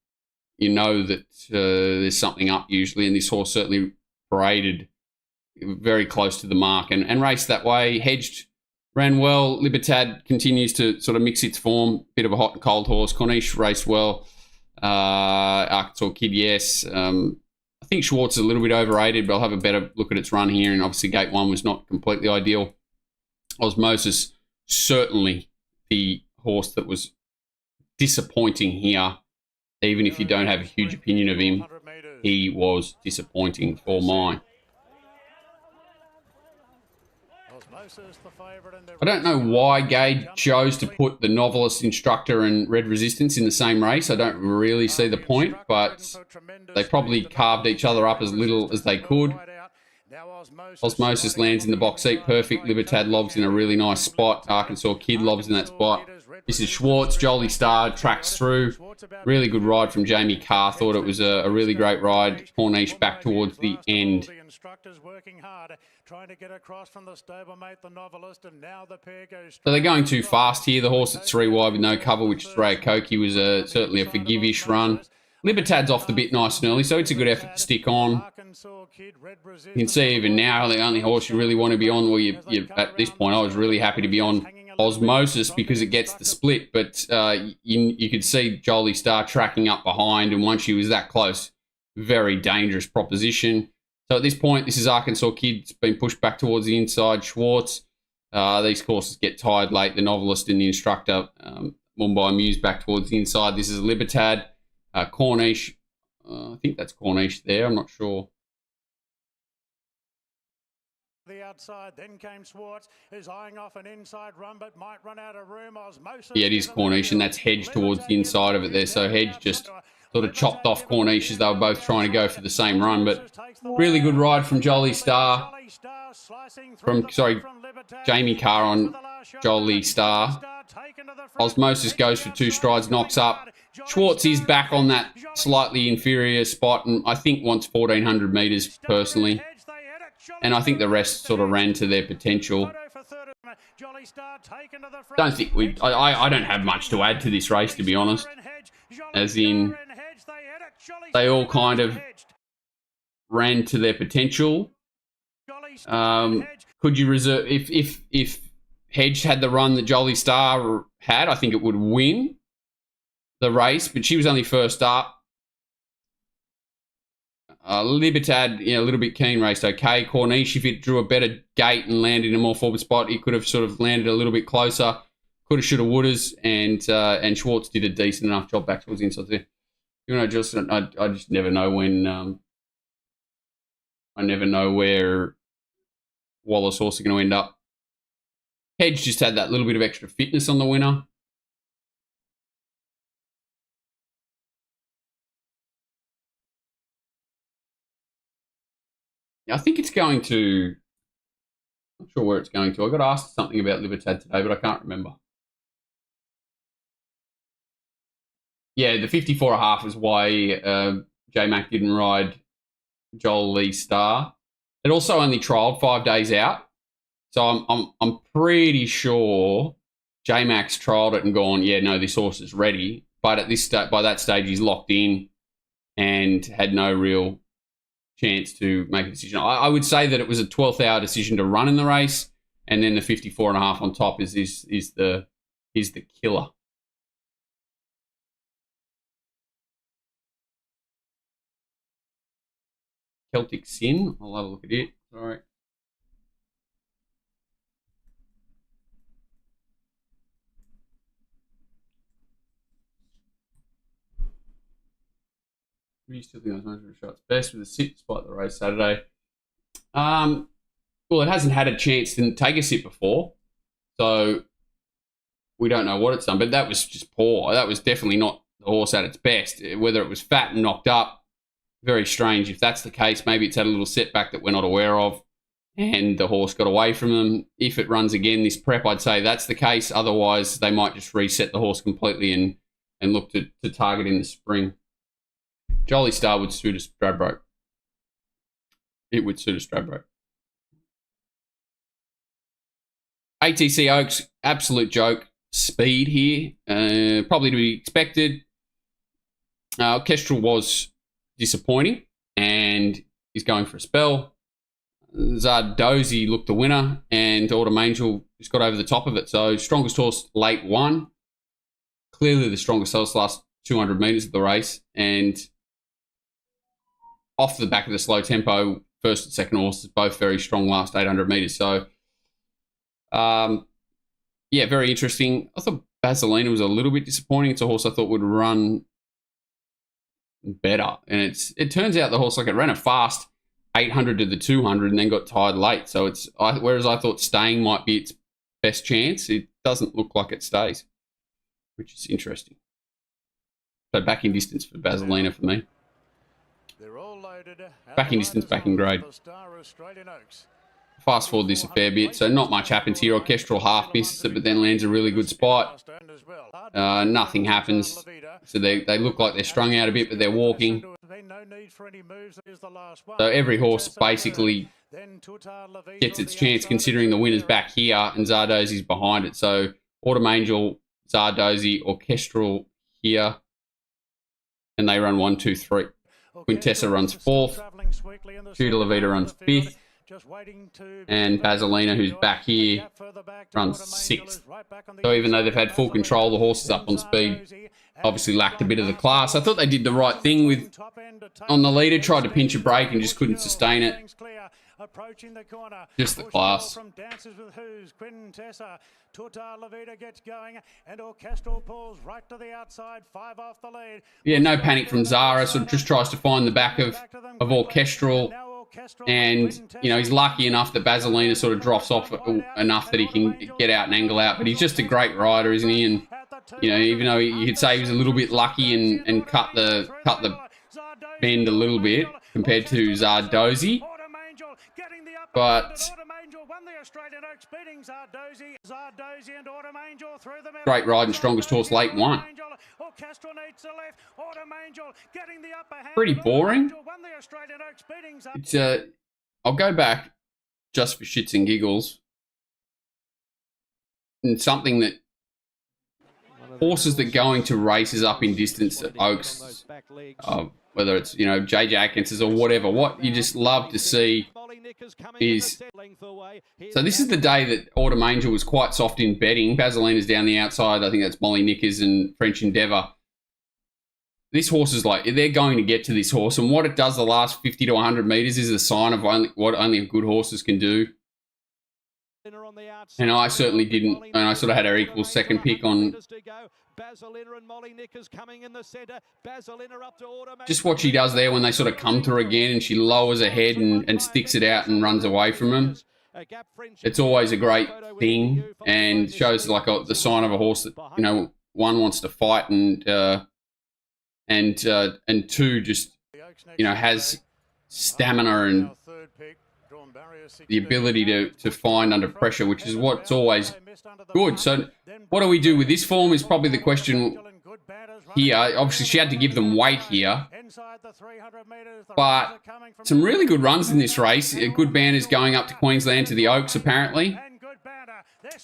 you know that there's something up usually, and this horse certainly paraded very close to the mark and raced that way. Hedged, ran well. Libertad continues to sort of mix its form. Bit of a hot and cold horse. Corniche raced well. Arkansas Kid, yes. I think Schwartz is a little bit overrated, but I'll have a better look at its run here. And obviously Gate 1 was not completely ideal. Osmosis, certainly the horse that was disappointing here. Even if you don't have a huge opinion of him, he was disappointing for mine. I don't know why Gage chose to put the Novelist Instructor and Red Resistance in the same race. I don't really see the point, but they probably carved each other up as little as they could. Osmosis lands in the box seat, perfect. Libertad lobs in a really nice spot. Arkansas Kid lobs in that spot. This is Schwartz. Jolie Star tracks through. Really good ride from Jamie Carr. Thought it was a really great ride. Corniche back towards the end. So they're going too fast here. The horse at 3 wide with no cover, which is Rayakoki, was certainly a forgive-ish run. Libertad's off the bit nice and early, so it's a good effort to stick on. You can see even now the only horse you really want to be on, well, at this point I was really happy to be on Osmosis because it gets the split, but you could see Jolie Star tracking up behind, and once she was that close, very dangerous proposition. So at this point, this is Arkansas Kid. It's been pushed back towards the inside. Schwartz. These courses get tired late. The Novelist and the Instructor. Mumbai Muse back towards the inside. This is Libertad. Corniche. I think that's Corniche there. I'm not sure. The outside, then came Schwartz, who's eyeing off an inside run, but might run out of room. Osmosis. Yeah, it is Corniche, and that's Hedge towards the inside of it there. So Hedge just sort of chopped off Corniche as they were both trying to go for the same run. But really good ride from Jolie Star. Jamie Carr on Jolie Star. Osmosis goes for 2 strides, knocks up. Schwartz is back on that slightly inferior spot, and I think wants 1,400 metres personally. And I think the rest sort of ran to their potential. I don't have much to add to this race, to be honest. As in, they all kind of ran to their potential. Could you reserve, if Hedge had the run that Jolie Star had, I think it would win the race, but she was only first up. Libertad, a little bit keen, raced okay. Corniche, if it drew a better gate and landed in a more forward spot, it could have sort of landed a little bit closer. Coulda, shoulda, wouldas, and Schwartz did a decent enough job back towards the inside there. I just never know when. I never know where Wallace horse are going to end up. Hedge just had that little bit of extra fitness on the winner. I think it's going to, I'm not sure where it's going to. I got asked something about Libertad today, but I can't remember. Yeah, the 54.5 is why J-Mac didn't ride Jolie Star. It also only trialled 5 days out. So I'm pretty sure J-Mac's trialled it and gone, yeah, no, this horse is ready. But at this by that stage, he's locked in and had no real chance to make a decision. I would say that it was a 12th hour decision to run in the race, and then the 54.5 on top is the killer. Celtic Sin. I'll have a look at it. Sorry. We still think I was most shots best with a sit despite the race Saturday. Well, it hasn't had a chance to take a sit before, so we don't know what it's done. But that was just poor. That was definitely not the horse at its best. Whether it was fat and knocked up, very strange. If that's the case, maybe it's had a little setback that we're not aware of, and the horse got away from them. If it runs again this prep, I'd say that's the case. Otherwise, they might just reset the horse completely and and look to target in the spring. Jolly Star would suit a Stradbroke. It would suit a Stradbroke. ATC Oaks, absolute joke. Speed here, probably to be expected. Kestrel was disappointing and he's going for a spell. Zardozi looked the winner and Autumn Angel just got over the top of it. So strongest horse late won. Clearly the strongest horse last 200 metres of the race, and off the back of the slow tempo, first and second horses both very strong last 800 metres. So yeah, very interesting. I thought Vaselina was a little bit disappointing. It's a horse I thought would run better, and it turns out the horse, like, it ran a fast 800 to the 200 and then got tired late. So whereas I thought staying might be its best chance, it doesn't look like it stays, which is interesting. So back in distance for Vaselina for me. Back in distance, back in grade. Fast forward this a fair bit, so not much happens here. Orchestral half misses it, but then lands a really good spot. Nothing happens. So they look like they're strung out a bit, but they're walking. So every horse basically gets its chance, considering the winner's back here and Zardozi's behind it. So Autumn Angel, Zardozi, Orchestral here, and they run 1, 2, 3. Quintessa runs 4th. Judah Levita runs 5th. And Vaselina, who's back here, runs 6th. So even though they've had full control, the horses up on speed obviously lacked a bit of the class. I thought they did the right thing with on the leader, tried to pinch a break and just couldn't sustain it. Just the class. Yeah, no panic from Zara. Sort of just tries to find the back of Orchestral. And, you know, he's lucky enough that Vaselina sort of drops off enough that he can get out and angle out. But he's just a great rider, isn't he? And, you know, even though you could say he was a little bit lucky and cut the bend a little bit compared to Zardozi. But great ride and strongest horse late won. Pretty boring. It's I'll go back just for shits and giggles. And something that horses that go into races up in distance at Oaks, whether it's, you know, JJ Atkins's or whatever, what you just love to see is, so this is the day that Autumn Angel was quite soft in betting. Vaselina's down the outside. I think that's Molly Nickers and French Endeavour. This horse is like, they're going to get to this horse, and what it does the last 50 to 100 metres is a sign of what only good horses can do. And I certainly didn't, and I sort of had her equal second pick on. Just what she does there when they sort of come to her again and she lowers her head and sticks it out and runs away from them. It's always a great thing and shows like the sign of a horse that, you know, one wants to fight and two just, you know, has stamina and the ability to find under pressure, which is what's always good. So what do we do with this form is probably the question here. Obviously, she had to give them weight here. But some really good runs in this race. A good band is going up to Queensland to the Oaks, apparently.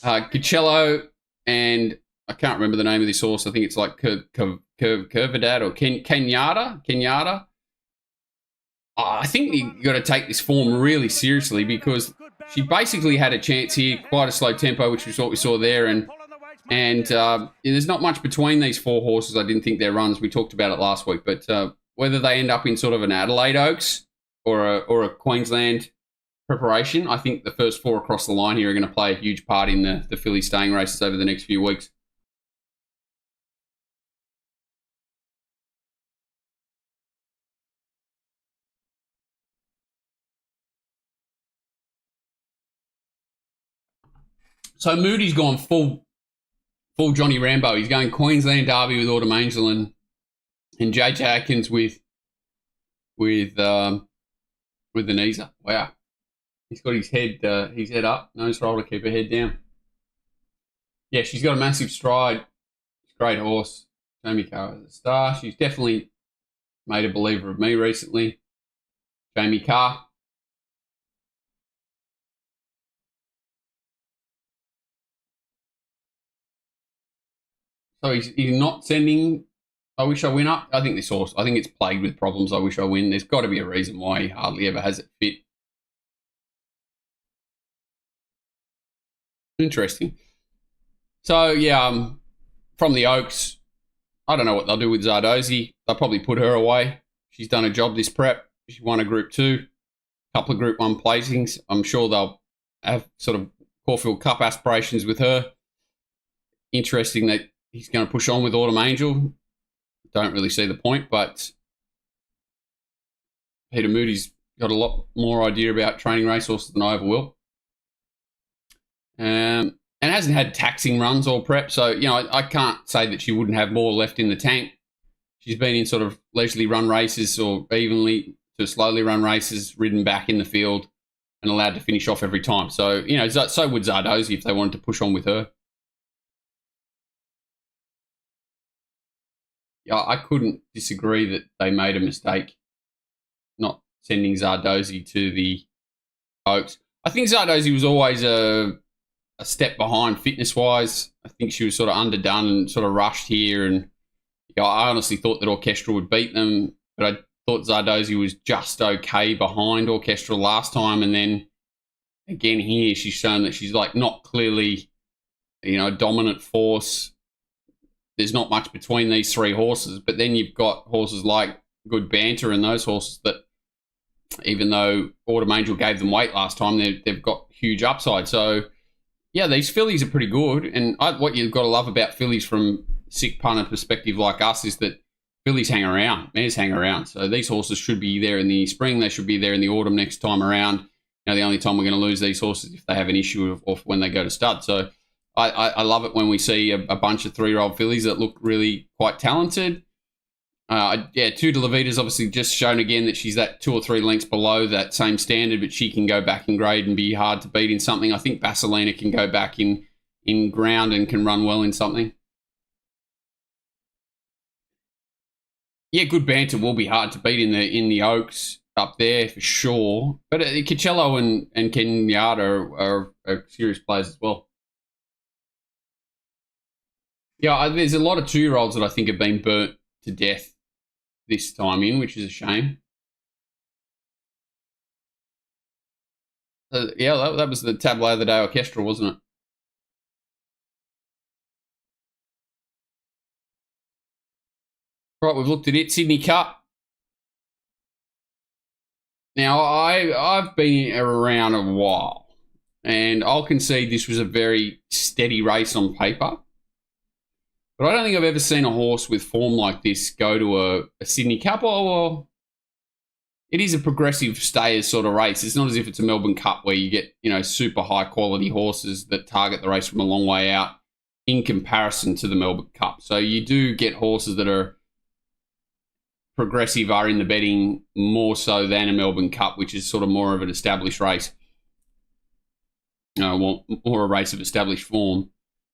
Coachella and I can't remember the name of this horse. I think it's like Curvedad or Kenyatta. I think you got to take this form really seriously because she basically had a chance here, quite a slow tempo, which is what we saw there, and there's not much between these four horses. I didn't think their runs. We talked about it last week, but whether they end up in sort of an Adelaide Oaks or a Queensland preparation, I think the first four across the line here are going to play a huge part in the filly staying races over the next few weeks. So Moody's gone full Johnny Rambo. He's going Queensland Derby with Autumn Angel and JJ Atkins with the Nisa. Wow, he's got his head up, nose roll to keep her head down. Yeah, she's got a massive stride. Great horse. Jamie Carr as a star. She's definitely made a believer of me recently. Jamie Carr. So he's not sending I Wish I Win up. I think this horse, I think it's plagued with problems, I Wish I Win. There's got to be a reason why he hardly ever has it fit. Interesting. So, yeah, from the Oaks, I don't know what they'll do with Zardozi. They'll probably put her away. She's done a job this prep. She won a Group 2, a couple of Group 1 placings. I'm sure they'll have sort of Caulfield Cup aspirations with her. Interesting that he's going to push on with Autumn Angel. Don't really see the point, but Peter Moody's got a lot more idea about training racehorses than I ever will. And hasn't had taxing runs all prep, so, you know, I can't say that she wouldn't have more left in the tank. She's been in sort of leisurely run races or evenly to slowly run races, ridden back in the field and allowed to finish off every time. So, you know, so would Zardozi if they wanted to push on with her. Yeah, I couldn't disagree that they made a mistake not sending Zardozi to the Oaks. I think Zardozi was always a step behind fitness-wise. I think she was sort of underdone and sort of rushed here. And you know, I honestly thought that Orchestra would beat them, but I thought Zardozi was just okay behind Orchestra last time. And then again here, she's shown that she's like not clearly, you know, a dominant force. There's not much between these three horses, but then you've got horses like Good Banter and those horses that, even though Autumn Angel gave them weight last time, they've got huge upside. So, yeah, these fillies are pretty good. And what you've got to love about fillies from sick punter perspective like us is that fillies hang around, mares hang around. So these horses should be there in the spring. They should be there in the autumn next time around. You know, the only time we're going to lose these horses is if they have an issue of when they go to stud. So I love it when we see a bunch of 3-year-old fillies that look really quite talented. Yeah, Two de la Vita's obviously just shown again that she's that 2 or 3 lengths below that same standard, but she can go back in grade and be hard to beat in something. I think Vaselina can go back in ground and can run well in something. Yeah, Good Banter will be hard to beat in the Oaks up there for sure. But Coachello and Kenyatta are serious players as well. Yeah, there's a lot of 2-year-olds that I think have been burnt to death this time in, which is a shame. Yeah, that was the Tableau of the Day Orchestra, wasn't it? Right, we've looked at it. Sydney Cup. Now, I've been around a while, and I'll concede this was a very steady race on paper. But I don't think I've ever seen a horse with form like this go to a Sydney Cup. Or it is a progressive stayers sort of race. It's not as if it's a Melbourne Cup where you get, you know, super high quality horses that target the race from a long way out in comparison to the Melbourne Cup. So you do get horses that are progressive are in the betting more so than a Melbourne Cup, which is sort of more of an established race. Well, more a race of established form.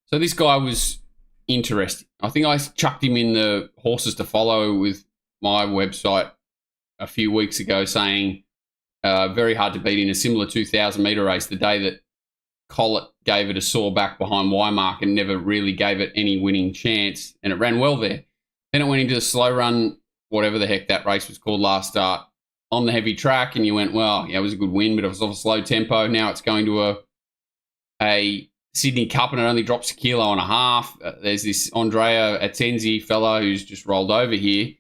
So this guy was interesting. I think I chucked him in the horses to follow with my website a few weeks ago saying very hard to beat in a similar 2,000 metre race the day that Collett gave it a sore back behind Wymark and never really gave it any winning chance, and it ran well there. Then it went into the slow run, whatever the heck that race was called last start, on the heavy track, and you went, well, yeah, it was a good win, but it was off a slow tempo. Now it's going to a Sydney Cup and it only drops 1.5 kilos. There's this Andrea Atenzi fella who's just rolled over here.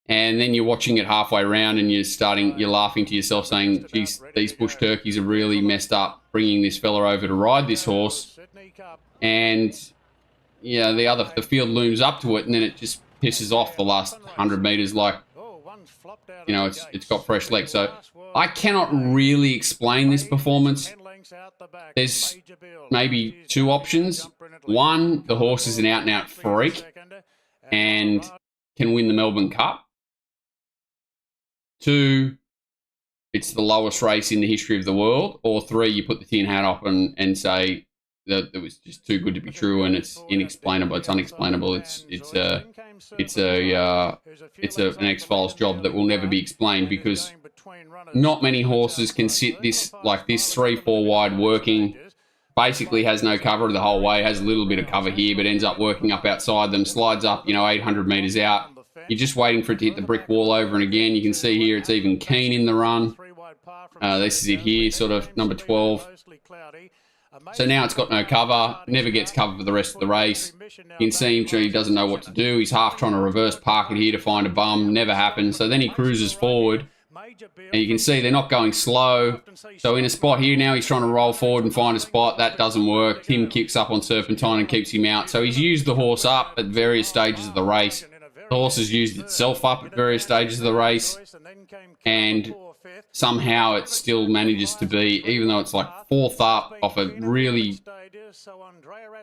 And then you're watching it halfway around and you're laughing to yourself saying, geez, these bush turkeys are really messed up bringing this fella over to ride this horse. And, yeah, the field looms up to it and then it just pisses off the last 100 metres like, you know, it's got fresh legs. So I cannot really explain this performance. There's maybe 2 options. One, the horse is an out-and-out freak and can win the Melbourne Cup. 2, it's the lowest race in the history of the world. Or 3, you put the tin hat up and say that was just too good to be true, and it's inexplainable. It's unexplainable. It's an X-Files job that will never be explained, because not many horses can sit this 3-4 wide working. Basically has no cover the whole way, has a little bit of cover here, but ends up working up outside them, slides up, 800 metres out. You're just waiting for it to hit the brick wall over and again. You can see here it's even keen in the run. This is it here, sort of number 12. So now it's got no cover, never gets cover for the rest of the race. You can see him, he doesn't know what to do. He's half trying to reverse park it here to find a bum, never happens. So then he cruises forward. And you can see they're not going slow. So in a spot here now, he's trying to roll forward and find a spot. That doesn't work. Tim kicks up on Serpentine and keeps him out. So he's used the horse up at various stages of the race. The horse has used itself up at various stages of the race. And somehow it still manages to be, even though it's like 4th up off a really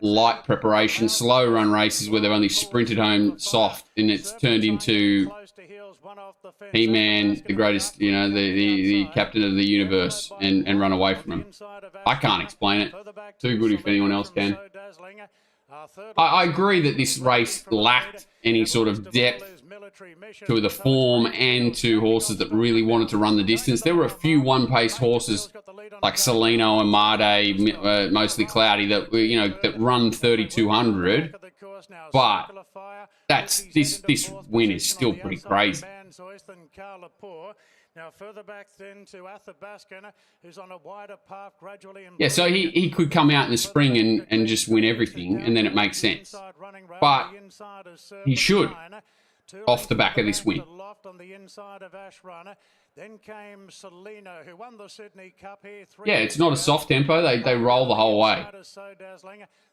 light preparation, slow run races where they've only sprinted home soft, and it's turned into He-Man, the greatest, the captain of the universe, and run away from him. I can't explain it. Too good if anyone else can. I agree that this race lacked any sort of depth to the form and to horses that really wanted to run the distance. There were a few one-paced horses like Salino and Marde, mostly Cloudy, that that run 3,200. But this win is still pretty crazy. Now further back then to Athabaskan, who's on a wider path gradually. Yeah, so he could come out in the spring and just win everything, and then it makes sense. But he should, off the back of this win. Then came Salino, who won the Sydney Cup here. Yeah, it's not a soft tempo. They roll the whole way.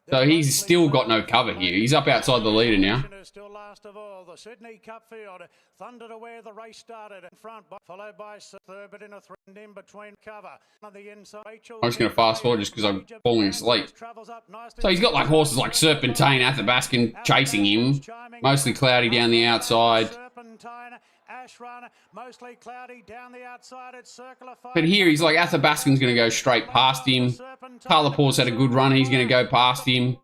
So he's still got no cover here. He's up outside the leader now. Still last of all, the Sydney Cup field thundered away. The race started in front, followed by third, but in a threat in between cover. On the inside, I'm just going to fast forward just because I'm falling asleep. So he's got like horses like Serpentine, Athabaskan chasing him, mostly Cloudy down the outside. Mostly Cloudy down the outside at Circle of Fire. But here he's like, Athabaskan's going to go straight past him. Carlapor's had a good run. He's going to go past him.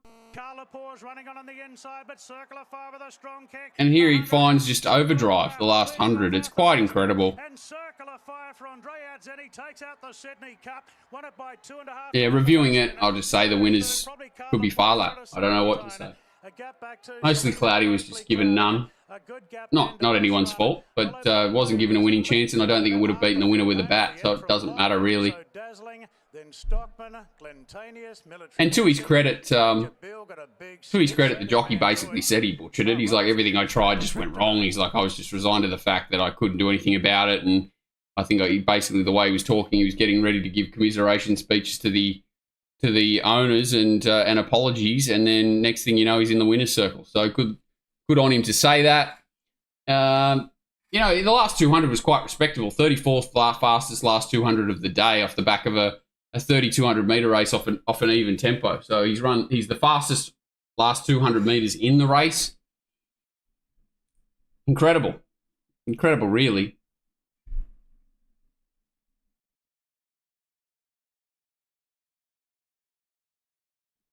Running on the inside, but Circle of Fire with a strong kick. And here he finds just overdrive the last 100. It's quite incredible. And Circle of Fire for Andre Adzeni takes out the Sydney Cup. Won it by 2.5. Yeah, reviewing it, I'll just say the winners could be Farlap. I don't know what to say. Mostly Cloudy was just given none. Not anyone's fault, but wasn't given a winning chance, and I don't think it would have beaten the winner with a bat, so it doesn't matter really. And to his credit, the jockey basically said he butchered it. He's like, everything I tried just went wrong. He's like, I was just resigned to the fact that I couldn't do anything about it, and I think basically the way he was talking, he was getting ready to give commiseration speeches to the owners and apologies, and then next thing you know, he's in the winner's circle. So good on him to say that. The last 200 was quite respectable. 34th fastest last 200 of the day off the back of a 3,200 metre race off an even tempo. So he's the fastest last 200 metres in the race. Incredible, really.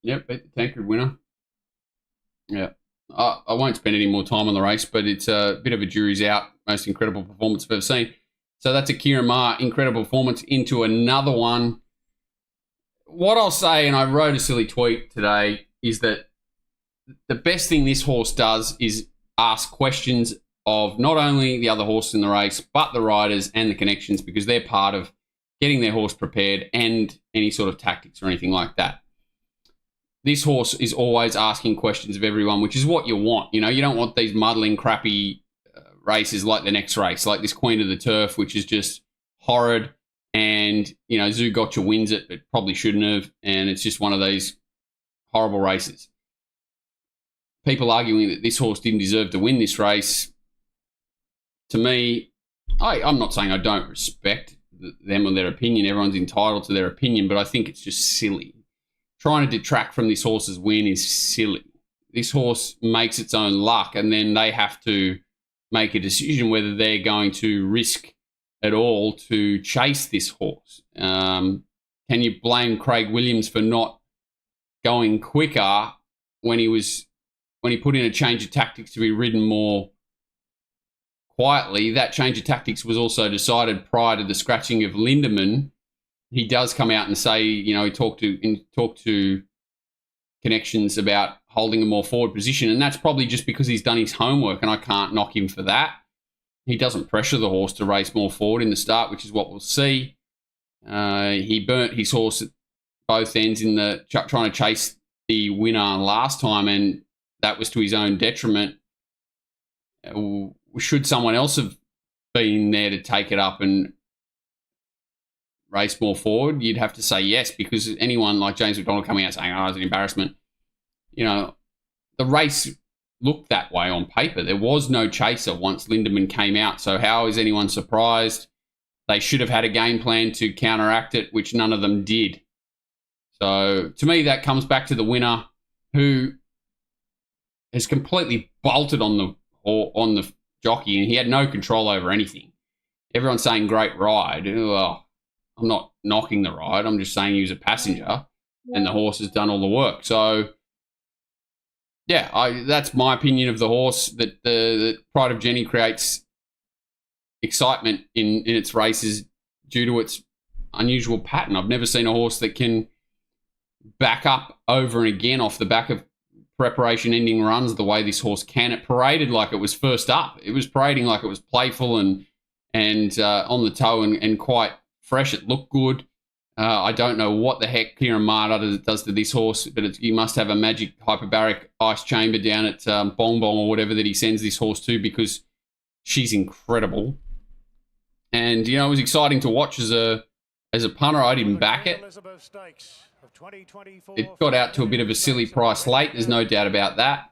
Yep, beat the Tancred winner. Yeah. I won't spend any more time on the race, but it's a bit of a jury's out. Most incredible performance I've ever seen. So that's a Kieran Maher incredible performance into another one. What I'll say, and I wrote a silly tweet today, is that the best thing this horse does is ask questions of not only the other horses in the race, but the riders and the connections, because they're part of getting their horse prepared and any sort of tactics or anything like that. This horse is always asking questions of everyone, which is what you want. You don't want these muddling, crappy races like the next race, like this Queen of the Turf, which is just horrid. And, Zoo Gotcha wins it, but probably shouldn't have. And it's just one of these horrible races. People arguing that this horse didn't deserve to win this race. To me, I'm not saying I don't respect them or their opinion. Everyone's entitled to their opinion, but I think it's just silly. Trying to detract from this horse's win is silly. This horse makes its own luck, and then they have to make a decision whether they're going to risk at all to chase this horse. Can you blame Craig Williams for not going quicker when he put in a change of tactics to be ridden more quietly. That change of tactics was also decided prior to the scratching of Lindemann. He does come out and say, you know, he talked to connections about holding a more forward position, and that's probably just because he's done his homework, and I can't knock him for that. He doesn't pressure the horse to race more forward in the start, which is what we'll see. He burnt his horse at both ends in the trying to chase the winner last time, and that was to his own detriment. Should someone else have been there to take it up and race more forward, you'd have to say yes, because anyone like James McDonald coming out saying, oh, it's an embarrassment, you know, the race looked that way on paper. There was no chaser once Lindemann came out, so how is anyone surprised? They should have had a game plan to counteract it, which none of them did. So to me, that comes back to the winner, who has completely bolted on the jockey, and he had no control over anything. Everyone's saying great ride. Well, I'm not knocking the ride. I'm just saying he was a passenger, and the horse has done all the work. So, yeah, that's my opinion of the horse, that the Pride of Jenny creates excitement in its races due to its unusual pattern. I've never seen a horse that can back up over and again off the back of preparation ending runs the way this horse can. It paraded like it was first up. It was parading like it was playful and on the toe and quite fresh. It looked good. I don't know what the heck Kieran Maher does to this horse, but he must have a magic hyperbaric ice chamber down at Bong Bong or whatever that he sends this horse to, because she's incredible. And, you know, it was exciting to watch as a punter. I didn't back it. It got out to a bit of a silly price late. There's no doubt about that.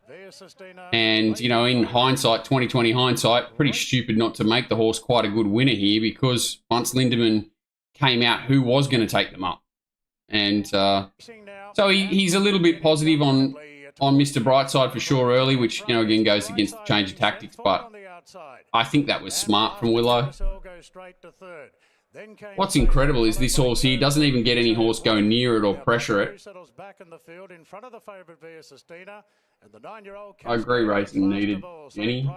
And, you know, in hindsight, 2020 hindsight, pretty stupid not to make the horse quite a good winner here, because once Lindemann came out, who was going to take them up? And so he's a little bit positive on Mr. Brightside for sure early, which, you know, again goes against the change of tactics. But I think that was smart from Willow. What's incredible is this horse here doesn't even get any horse go near it or pressure it. I agree, racing needed Jenny.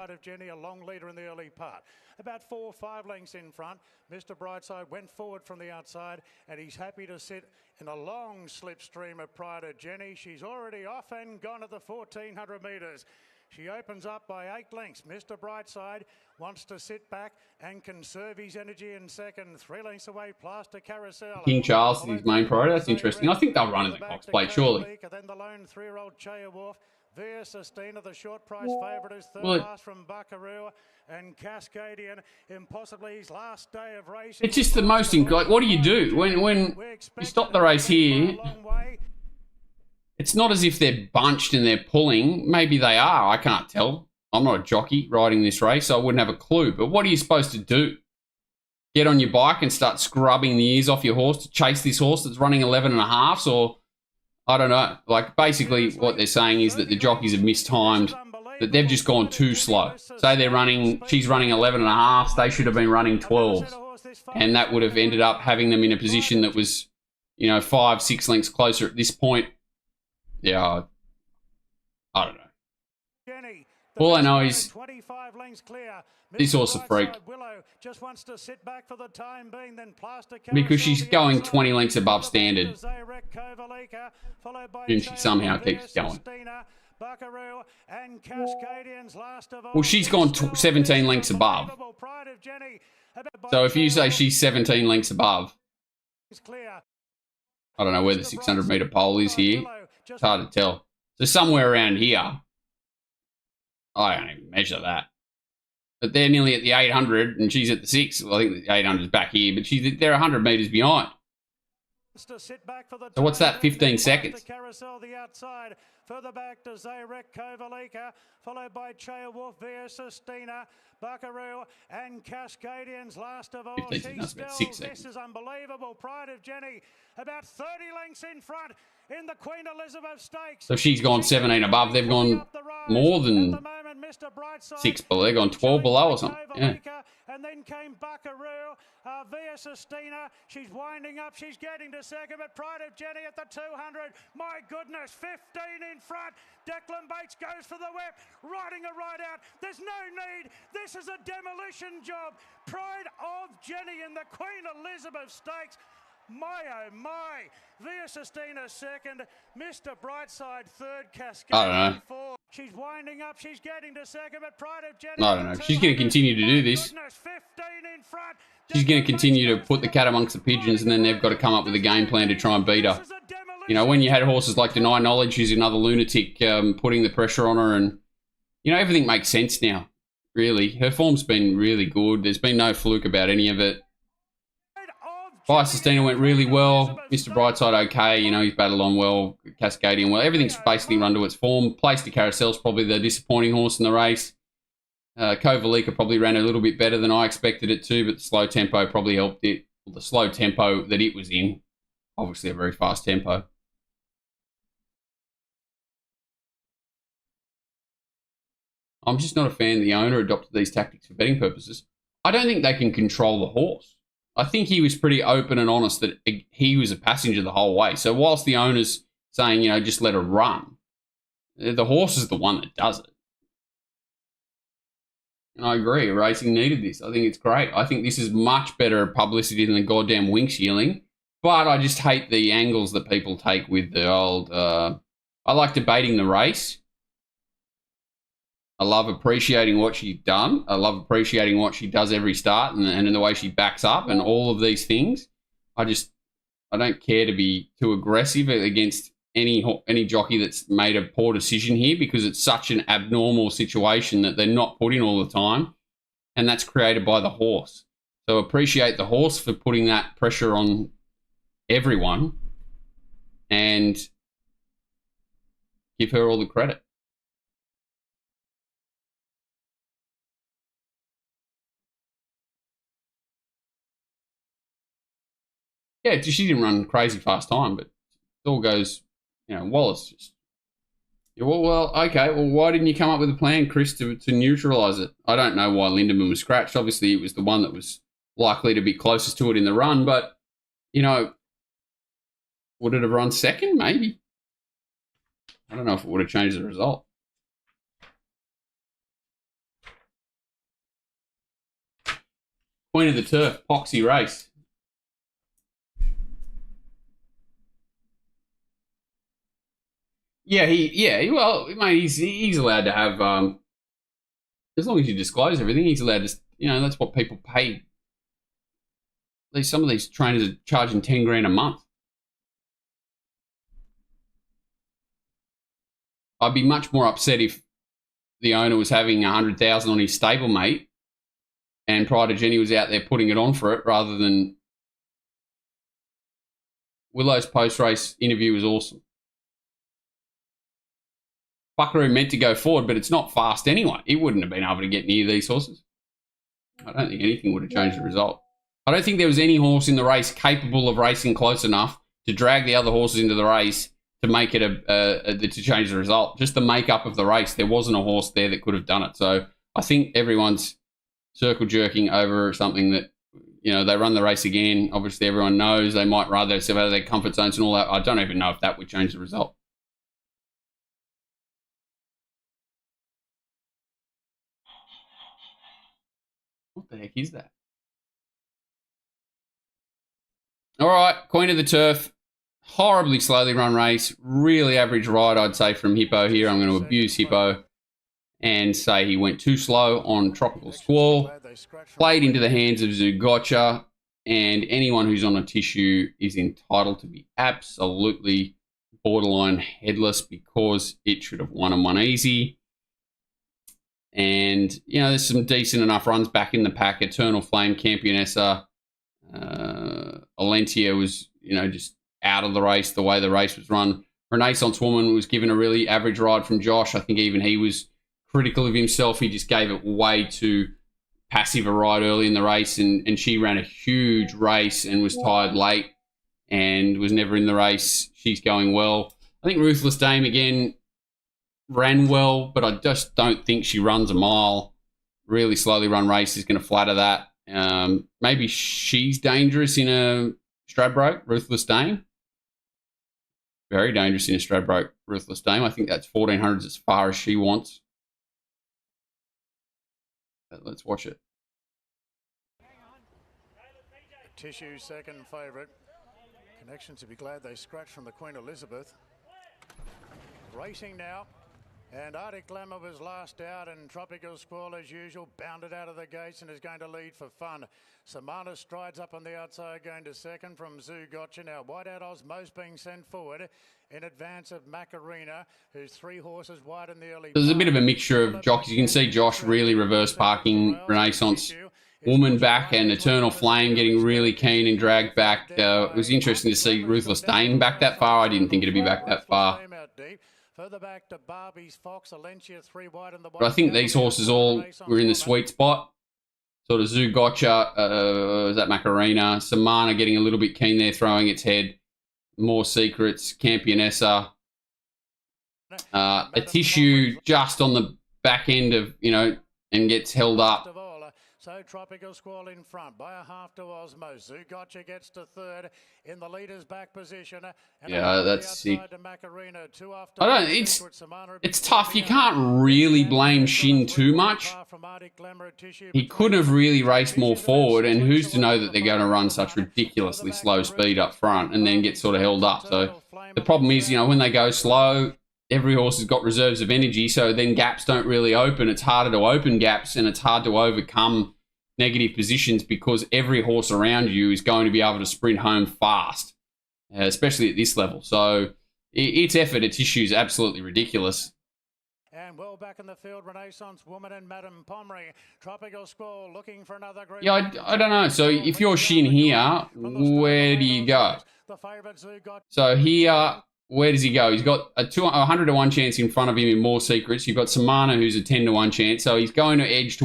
About 4 or 5 lengths in front, Mr. Brightside went forward from the outside, and he's happy to sit in a long slipstream of Pride of Jenny. She's already off and gone at the 1,400 metres. She opens up by 8 lengths. Mr. Brightside wants to sit back and conserve his energy in second. 3 lengths away, Plaster Carousel. King Charles is his main priority. That's interesting. I think they'll run in the Cox Plate, surely. Then the lone 3-year-old Chaya Wolf. Via Sustina, the short price favourite, is third last from Buckaroo, and Cascadian, impossibly his last day of racing. It's just the most, like, what do you do when you stop the race here? It's not as if they're bunched and they're pulling. Maybe they are. I can't tell. I'm not a jockey riding this race, so I wouldn't have a clue. But what are you supposed to do? Get on your bike and start scrubbing the ears off your horse to chase this horse that's running 11 and a halves, or I don't know. Like, basically what they're saying is that the jockeys have mistimed, that they've just gone too slow. Say she's running 11 and a halves, they should have been running 12s. And that would have ended up having them in a position that was, you know, 5-6 lengths closer at this point. Yeah, I don't know. All I know is this horse is a freak. Because she's going 20 lengths above standard. And she somehow keeps going. Well, she's gone 17 lengths above. So if you say she's 17 lengths above, I don't know where the 600 metre pole is here. It's hard to tell. So somewhere around here. I don't even measure that. But they're nearly at the 800 and she's at the 6. Well, I think the 800 is back here, but they're 100 metres behind. So what's that, 15 seconds? Further back to Zarek Kovalika, followed by Cheowolf via Sistina, Buckaroo and Cascadians last of all. This is unbelievable. Pride of Jenny about 30 lengths in front in the Queen Elizabeth Stakes. So she's gone 17 above. They've gone more than 6 below. They've gone 12 below or something. Yeah. And then came Buckaroo via Sistina. She's winding up. She's getting to second, but Pride of Jenny at the 200. My goodness, 15 in front. Declan Bates goes for the whip, riding a ride out. There's no need. This is a demolition job. Pride of Jenny in the Queen Elizabeth Stakes. My, oh my. Via Sistina second. Mr. Brightside third. Cascade. I don't know. Fourth. She's winding up. She's getting to second, but Pride of Jenny. I don't know. She's going to continue to do this. 15 in front. She's going to continue to put the cat amongst the pigeons, and then they've got to come up with a game plan to try and beat her. You know, when you had horses like Deny Knowledge, who's another lunatic, putting the pressure on her, and, you know, everything makes sense now, really. Her form's been really good. There's been no fluke about any of it. Via Sistina went really well. Mr. Brightside, okay. You know, he's battled on well. Cascadian, well. Everything's basically run to its form. Place to Carousel's probably the disappointing horse in the race. Kovalika probably ran a little bit better than I expected it to, but the slow tempo probably helped it. Well, the slow tempo that it was in, obviously a very fast tempo. I'm just not a fan the owner adopted these tactics for betting purposes. I don't think they can control the horse. I think he was pretty open and honest that he was a passenger the whole way. So whilst the owner's saying, you know, just let her run, the horse is the one that does it. And I agree, racing needed this. I think it's great. I think this is much better publicity than the goddamn Winx healing. But I just hate the angles that people take with the old... I like debating the race. I love appreciating what she's done. I love appreciating what she does every start and the way she backs up and all of these things. I don't care to be too aggressive against any jockey that's made a poor decision here, because it's such an abnormal situation that they're not put in all the time, and that's created by the horse. So appreciate the horse for putting that pressure on everyone and give her all the credit. Yeah, she didn't run crazy fast time, but it all goes, you know, Wallace just... Yeah, well, okay, well, why didn't you come up with a plan, Chris, to neutralise it? I don't know why Lindemann was scratched. Obviously, it was the one that was likely to be closest to it in the run, but, you know, would it have run second? Maybe. I don't know if it would have changed the result. Queen of the Turf, Poxy race. Well, mate, he's allowed to have, as long as you disclose everything, he's allowed to, you know, that's what people pay. Some of these trainers are charging 10 grand a month. I'd be much more upset if the owner was having 100,000 on his stablemate and Pride of Jenny was out there putting it on for it, rather than... Willow's post-race interview was awesome. Buckaroo meant to go forward, but it's not fast anyway. He wouldn't have been able to get near these horses. I don't think anything would have changed the result. I don't think there was any horse in the race capable of racing close enough to drag the other horses into the race to make it to change the result. Just the makeup of the race, there wasn't a horse there that could have done it. So I think everyone's circle jerking over something that, you know, they run the race again. Obviously, everyone knows they might rather step out of their comfort zones and all that. I don't even know if that would change the result. What the heck is that? All right, Queen of the Turf. Horribly slowly run race. Really average ride, I'd say, from Hippo here. I'm going to abuse Hippo and say he went too slow on Tropical Squall. Played into the hands of Zugotcha, and anyone who's on a tissue is entitled to be absolutely borderline headless, because it should have won and won easy. And, you know, there's some decent enough runs back in the pack. Eternal Flame, Campionessa, Alentia was, you know, just out of the race the way the race was run. Renaissance Woman was given a really average ride from Josh. I think even he was critical of himself. He just gave it way too passive a ride early in the race, and she ran a huge race and was tired late and was never in the race. She's going well. I think Ruthless Dame, again, ran well, but I just don't think she runs a mile. Really slowly run race is going to flatter that. Maybe she's dangerous in a Stradbroke, Ruthless Dame. Very dangerous in a Stradbroke, Ruthless Dame. I think that's 1400s as far as she wants. Let's watch it. Tissue second favourite. Connections to be glad they scratched from the Queen Elizabeth. Racing now. And Arctic Glamour was last out, and Tropical Squall, as usual, bounded out of the gates and is going to lead for fun. Samana strides up on the outside, going to second from Zoo Gotcha. Now, Whiteout Osmos being sent forward in advance of Macarena, who's 3 horses wide in the early. There's a bit of a mixture of jockeys. You can see Josh really reverse parking Renaissance Woman back, and Eternal Flame getting really keen and dragged back. It was interesting to see Ruthless Dame back that far. I didn't think it'd be back that far. Further back to Barbie's Fox, Alencia 3 wide in the. But I think these horses all were in the sweet spot. Sort of Zoo Gotcha, is that Macarena? Samana getting a little bit keen there, throwing its head. More Secrets, Campionessa. A Tissue just on the back end of, and gets held up. So Tropical Squall in front by a half to Osmos. Zoo Gotcha gets to third in the leader's back position. Yeah, that's sick. It's tough. You can't really blame Shin too much. He could have really raced more forward, and who's to know that they're going to run such ridiculously slow speed up front and then get sort of held up. So the problem is, when they go slow, every horse has got reserves of energy, so then gaps don't really open. It's harder to open gaps, and it's hard to overcome negative positions because every horse around you is going to be able to sprint home fast, especially at this level. So its effort at Tissue is absolutely ridiculous. And well back in the field, Renaissance Woman and Madame Pommery. Tropical Squall looking for another great. Yeah, I don't know. So if you're Shin here, where do you go? So here, where does he go? He's got a 100 to 1 chance in front of him in More Secrets. You've got Samana, who's a 10 to 1 chance. So he's going to edge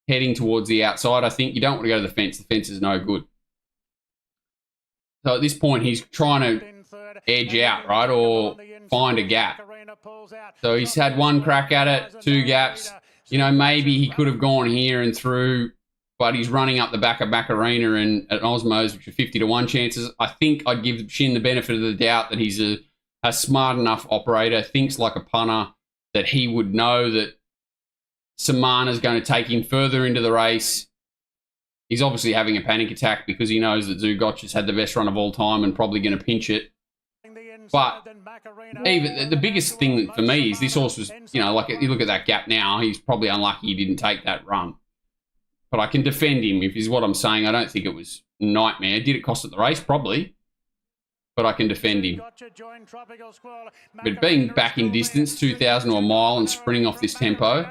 heading towards the outside. I think you don't want to go to the fence. The fence is no good. So at this point, he's trying to edge out, right, or find a gap. So he's had one crack at it, 2 gaps. Maybe he could have gone here and through, but he's running up the back of Macarena and at Osmos, which are 50 to 1 chances. I think I'd give Shin the benefit of the doubt that he's a smart enough operator, thinks like a punter, that he would know that Samana's going to take him further into the race. He's obviously having a panic attack because he knows that Zoo Gotcha's had the best run of all time and probably going to pinch it. But even the biggest thing for me is this horse was, like you look at that gap now, he's probably unlucky he didn't take that run. But I can defend him, if is what I'm saying. I don't think it was nightmare. Did it cost it the race? Probably. But I can defend him. But being back in distance, 2,000 or a mile, and sprinting off this tempo,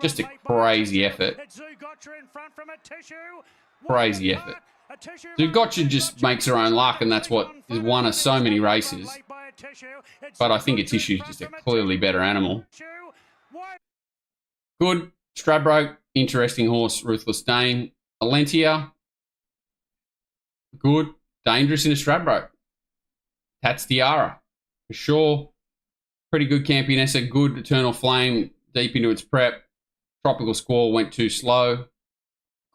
just a crazy effort. Crazy effort. Zoo Gotcha just makes her own luck, and that's what is one of so many races. But I think a Tissue is just a clearly better animal. Good. Stradbroke, interesting horse, Ruthless Dame. Alencia, good. Dangerous in a Stradbroke. Tats Tiara, for sure. Pretty good Campionessa, good Eternal Flame, deep into its prep. Tropical Squall went too slow.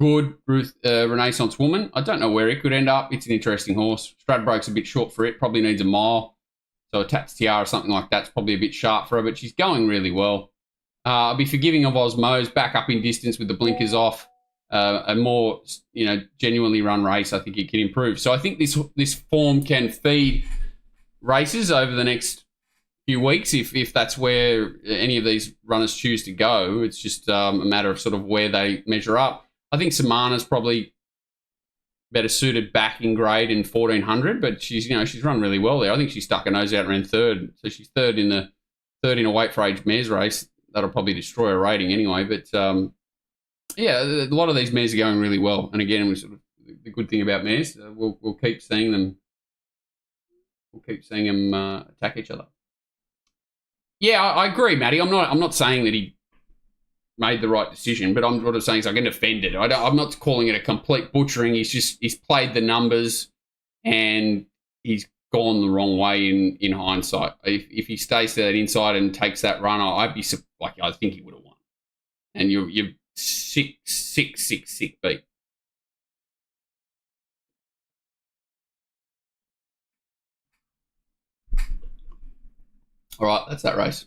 Good Renaissance Woman. I don't know where it could end up. It's an interesting horse. Stradbroke's a bit short for it, probably needs a mile. So a Tats Tiara, something like that's probably a bit sharp for her, but she's going really well. I'll be forgiving of Osmos, back up in distance with the blinkers off. A more, genuinely run race, I think it can improve. So I think this form can feed races over the next few weeks if that's where any of these runners choose to go. It's just a matter of sort of where they measure up. I think Samana's probably better suited back in grade in 1400, but she's run really well there. I think she stuck her nose out and ran third. So she's third in a weight for age mares race. That'll probably destroy her rating anyway. But yeah, a lot of these mares are going really well. And again, the good thing about mares, we'll keep seeing them we'll keep seeing them attack each other. Yeah, I agree, Matty. I'm not saying that he made the right decision, but I'm what I'm saying is I can defend it. I'm not calling it a complete butchering. He's played the numbers and he's gone the wrong way in hindsight. If he stays to that inside and takes that run, I think he would have won. And you're sick beat. All right, that's that race.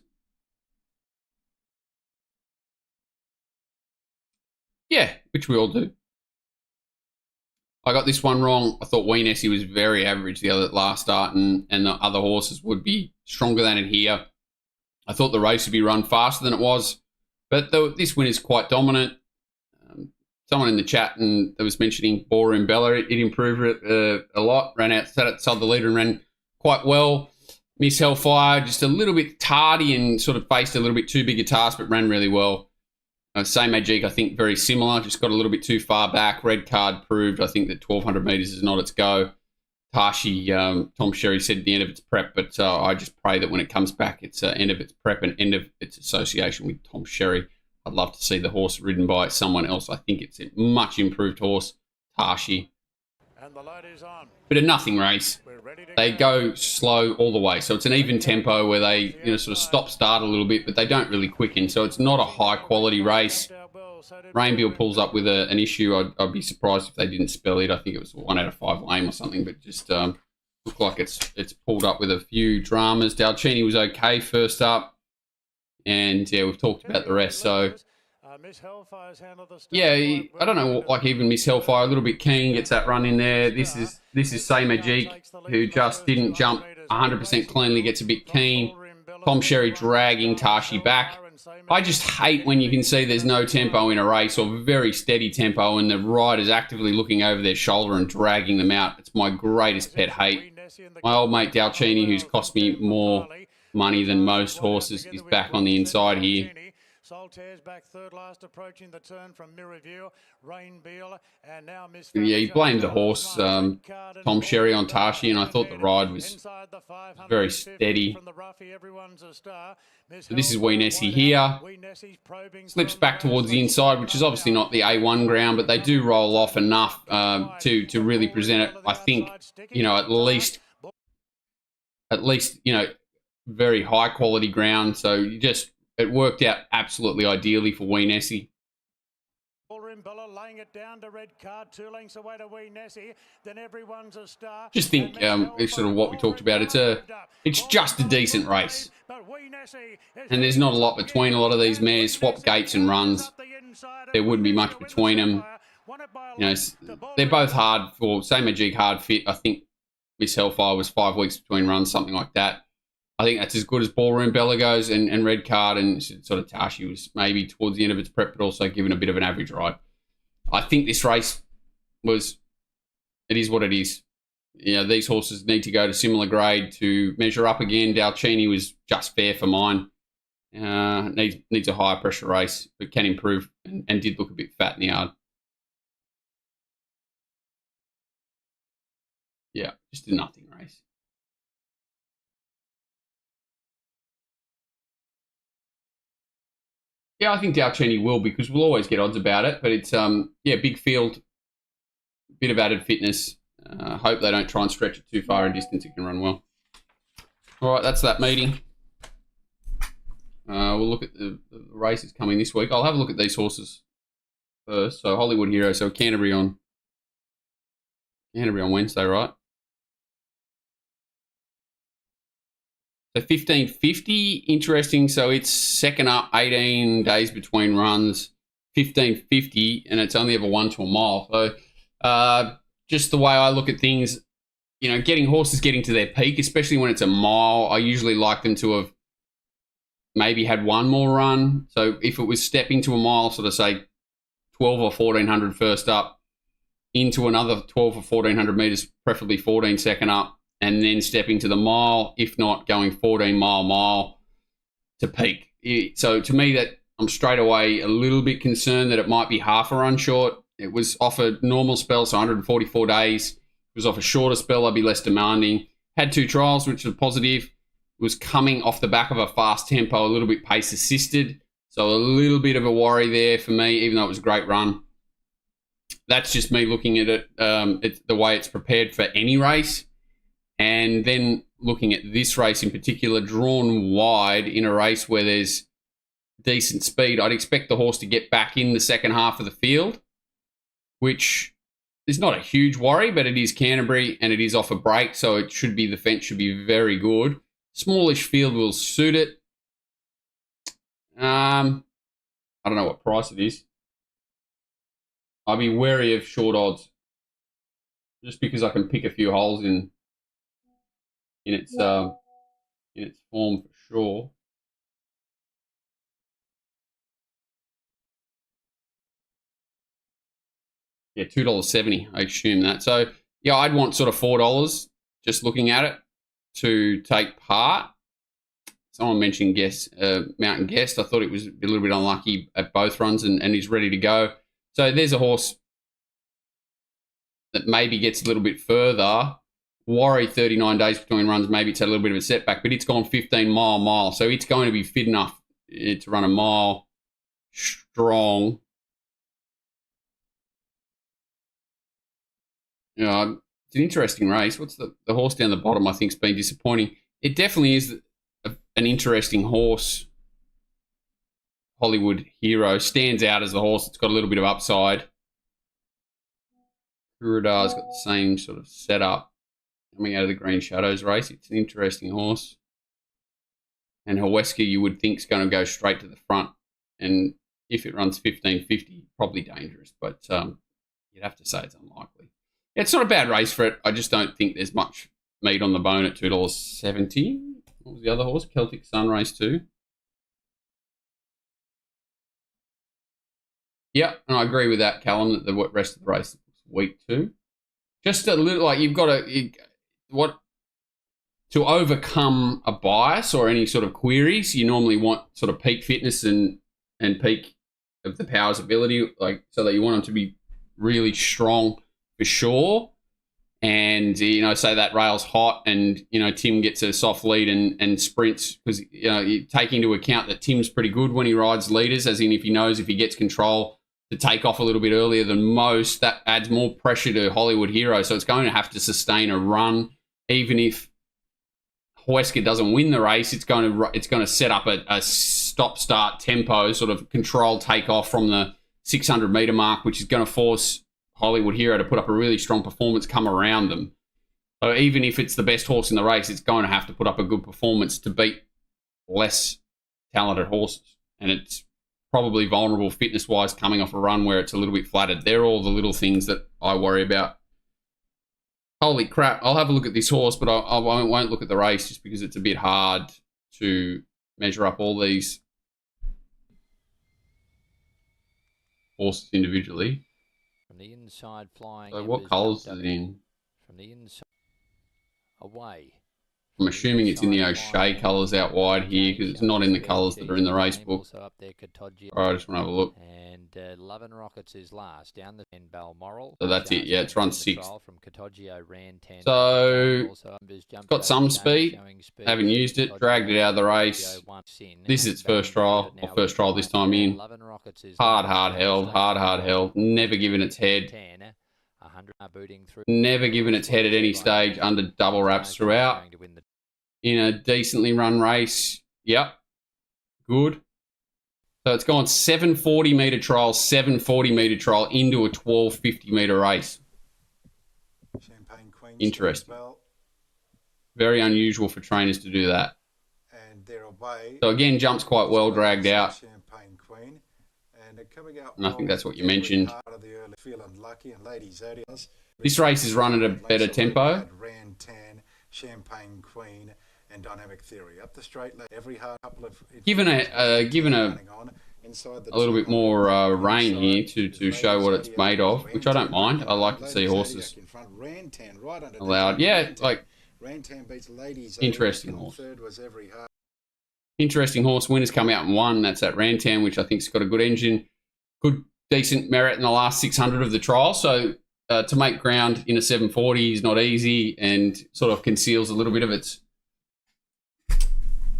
Yeah, which we all do. I got this one wrong. I thought Wee Nessie was very average the last start, and the other horses would be stronger than it here. I thought the race would be run faster than it was, but this win is quite dominant. Someone in the chat and that was mentioning Ballroom Bella, it improved it a lot. Sat outside the leader and ran quite well. Miss Hellfire just a little bit tardy and sort of faced a little bit too big a task, but ran really well. Same Magic, I think, very similar. Just got a little bit too far back. Red card proved, I think, that 1,200 metres is not its go. Tashi, Tom Sherry said at the end of its prep, but I just pray that when it comes back, it's end of its prep and end of its association with Tom Sherry. I'd love to see the horse ridden by someone else. I think it's a much improved horse, Tashi. And the load is on. But a nothing race. They go slow all the way. So it's an even tempo where they sort of stop-start a little bit, but they don't really quicken. So it's not a high-quality race. Rainbill pulls up with an issue. I'd be surprised if they didn't spell it. I think it was 1 out of 5 lame or something, but just looked like it's pulled up with a few dramas. Dalcini was okay first up. And, yeah, we've talked about the rest. So, yeah, I don't know, like even Miss Hellfire, a little bit keen, gets that run in there. This is Say Magic, who just didn't jump 100% cleanly, gets a bit keen. Tom Sherry dragging Tashi back. I just hate when you can see there's no tempo in a race or very steady tempo and the rider's actively looking over their shoulder and dragging them out. It's my greatest pet hate. My old mate Dalcini, who's cost me more money than most horses, is back on the inside here. Soltaire's back third last, approaching the turn from Mirror View. Rainbill and now Miss. Yeah, he blamed the horse, Tom Sherry, on Tashi, and I thought the ride was very steady. So this is Wee Nessie here. Slips back towards the inside, which is obviously not the A1 ground, but they do roll off enough to really present it. I think at least very high quality ground. So it worked out absolutely ideally for Wee Nessie. Laying it down to red card, 2 lengths away to Wee Nessie. Then everyone's a star. Just think, it's sort of what we talked about. It's just a decent race, and there's not a lot between a lot of these mares. Swap gates and runs, there wouldn't be much between them. They're both hard for Say Magic, hard fit. I think Miss Hellfire was 5 weeks between runs, something like that. I think that's as good as Ballroom Bella goes, and red card, and sort of Tashi was maybe towards the end of its prep, but also given a bit of an average ride. I think this race it is what it is. These horses need to go to similar grade to measure up again. Dalcini was just fair for mine. Needs a higher pressure race, but can improve and did look a bit fat in the yard. Yeah, just a nothing race. Yeah, I think Dalcini will, because we'll always get odds about it. But it's, big field, bit of added fitness. Hope they don't try and stretch it too far in distance. It can run well. All right, that's that meeting. We'll look at the races coming this week. I'll have a look at these horses first. So Hollywood Hero, so Canterbury on Wednesday, right? So 1550, interesting. So it's second up, 18 days between runs, 1550, and it's only ever 1 to a mile. So just the way I look at things, getting horses getting to their peak, especially when it's a mile, I usually like them to have maybe had one more run. So if it was stepping to a mile, sort of say 12 or 1400 first up, into another 12 or 1400 metres, preferably 14 second up, and then stepping to the mile, if not going 14 mile to peak. So to me, that I'm straight away a little bit concerned that it might be half a run short. It was off a normal spell, so 144 days. If it was off a shorter spell, I'd be less demanding. Had 2 trials, which was positive. Was coming off the back of a fast tempo, a little bit pace assisted. So a little bit of a worry there for me, even though it was a great run. That's just me looking at it, it's the way it's prepared for any race. And then looking at this race in particular, drawn wide in a race where there's decent speed, I'd expect the horse to get back in the second half of the field, which is not a huge worry, but it is Canterbury and it is off a break, so it should be, the fence should be very good. Smallish field will suit it. I don't know what price it is. I'll be wary of short odds, just because I can pick a few holes in its form for sure. Yeah, $2.70, I assume that. So, yeah, I'd want sort of $4 just looking at it to take part. Someone mentioned Mountain Guest. I thought it was a little bit unlucky at both runs and he's ready to go. So there's a horse that maybe gets a little bit further. Worry 39 days between runs, maybe it's had a little bit of a setback, but it's gone 15 mile. So it's going to be fit enough to run a mile strong. You know, it's an interesting race. What's the horse down the bottom, I think, has been disappointing. It definitely is an interesting horse. Hollywood Hero stands out as the horse. It's got a little bit of upside. Kuridar's got the same sort of setup coming out of the Green Shadows race. It's an interesting horse. And Haweska, you would think, is going to go straight to the front. And if it runs 15.50, probably dangerous. But you'd have to say it's unlikely. It's not a bad race for it. I just don't think there's much meat on the bone at $2.70. What was the other horse? Celtic Sun Race 2. Yeah, and I agree with that, Callum, that the rest of the race looks weak too. Just a little, like, you've got to overcome a bias or any sort of queries, you normally want sort of peak fitness and peak of the power's ability, like, so that you want them to be really strong for sure. And, you know, say that rail's hot and, you know, Tim gets a soft lead and sprints, because, you know, you take into account that Tim's pretty good when he rides leaders, as in if he knows if he gets control to take off a little bit earlier than most, that adds more pressure to Hollywood Hero. So it's going to have to sustain a run. Even if Huesca doesn't win the race, it's going to set up a stop-start tempo, sort of controlled takeoff from the 600-metre mark, which is going to force Hollywood Hero to put up a really strong performance, come around them. So even if it's the best horse in the race, it's going to have to put up a good performance to beat less talented horses. And it's probably vulnerable fitness-wise coming off a run where it's a little bit flattered. They're all the little things that I worry about. Holy crap, I'll have a look at this horse, but I won't look at the race just because it's a bit hard to measure up all these horses individually. From the inside flying. So what colours is it in? From the inside away. I'm assuming it's in the O'Shea colours out wide here, because it's not in the colours that are in the race book. All right, I just want to have a look. And Love and Rockets is last down the Balmoral. So that's it. Yeah, it's run 6th. From ran 10. So it's got some speed. Haven't used it. Dragged it out of the race. This is its first trial, or first trial this time in. Hard held. Never given its head. Never given its head at any stage under double wraps throughout. In a decently run race. Yep. Good. So it's gone 740-metre trial, 740-metre trial into a 1250-metre race. Interesting. Very unusual for trainers to do that. So again, jumps quite well, dragged out. And I think that's what you mentioned. This race is run at a better tempo. Champagne Queen and Dynamic Theory up the straight leg. Every hard couple of given a little bit more rain here to show what it's made of, which I don't mind. I like to see horses allowed. Yeah, like interesting horse. Interesting horse. Winners come out and won. That's at Rantan, which I think's got a good engine, good decent merit in the last 600 of the trial. So to make ground in a 740 is not easy and sort of conceals a little bit of its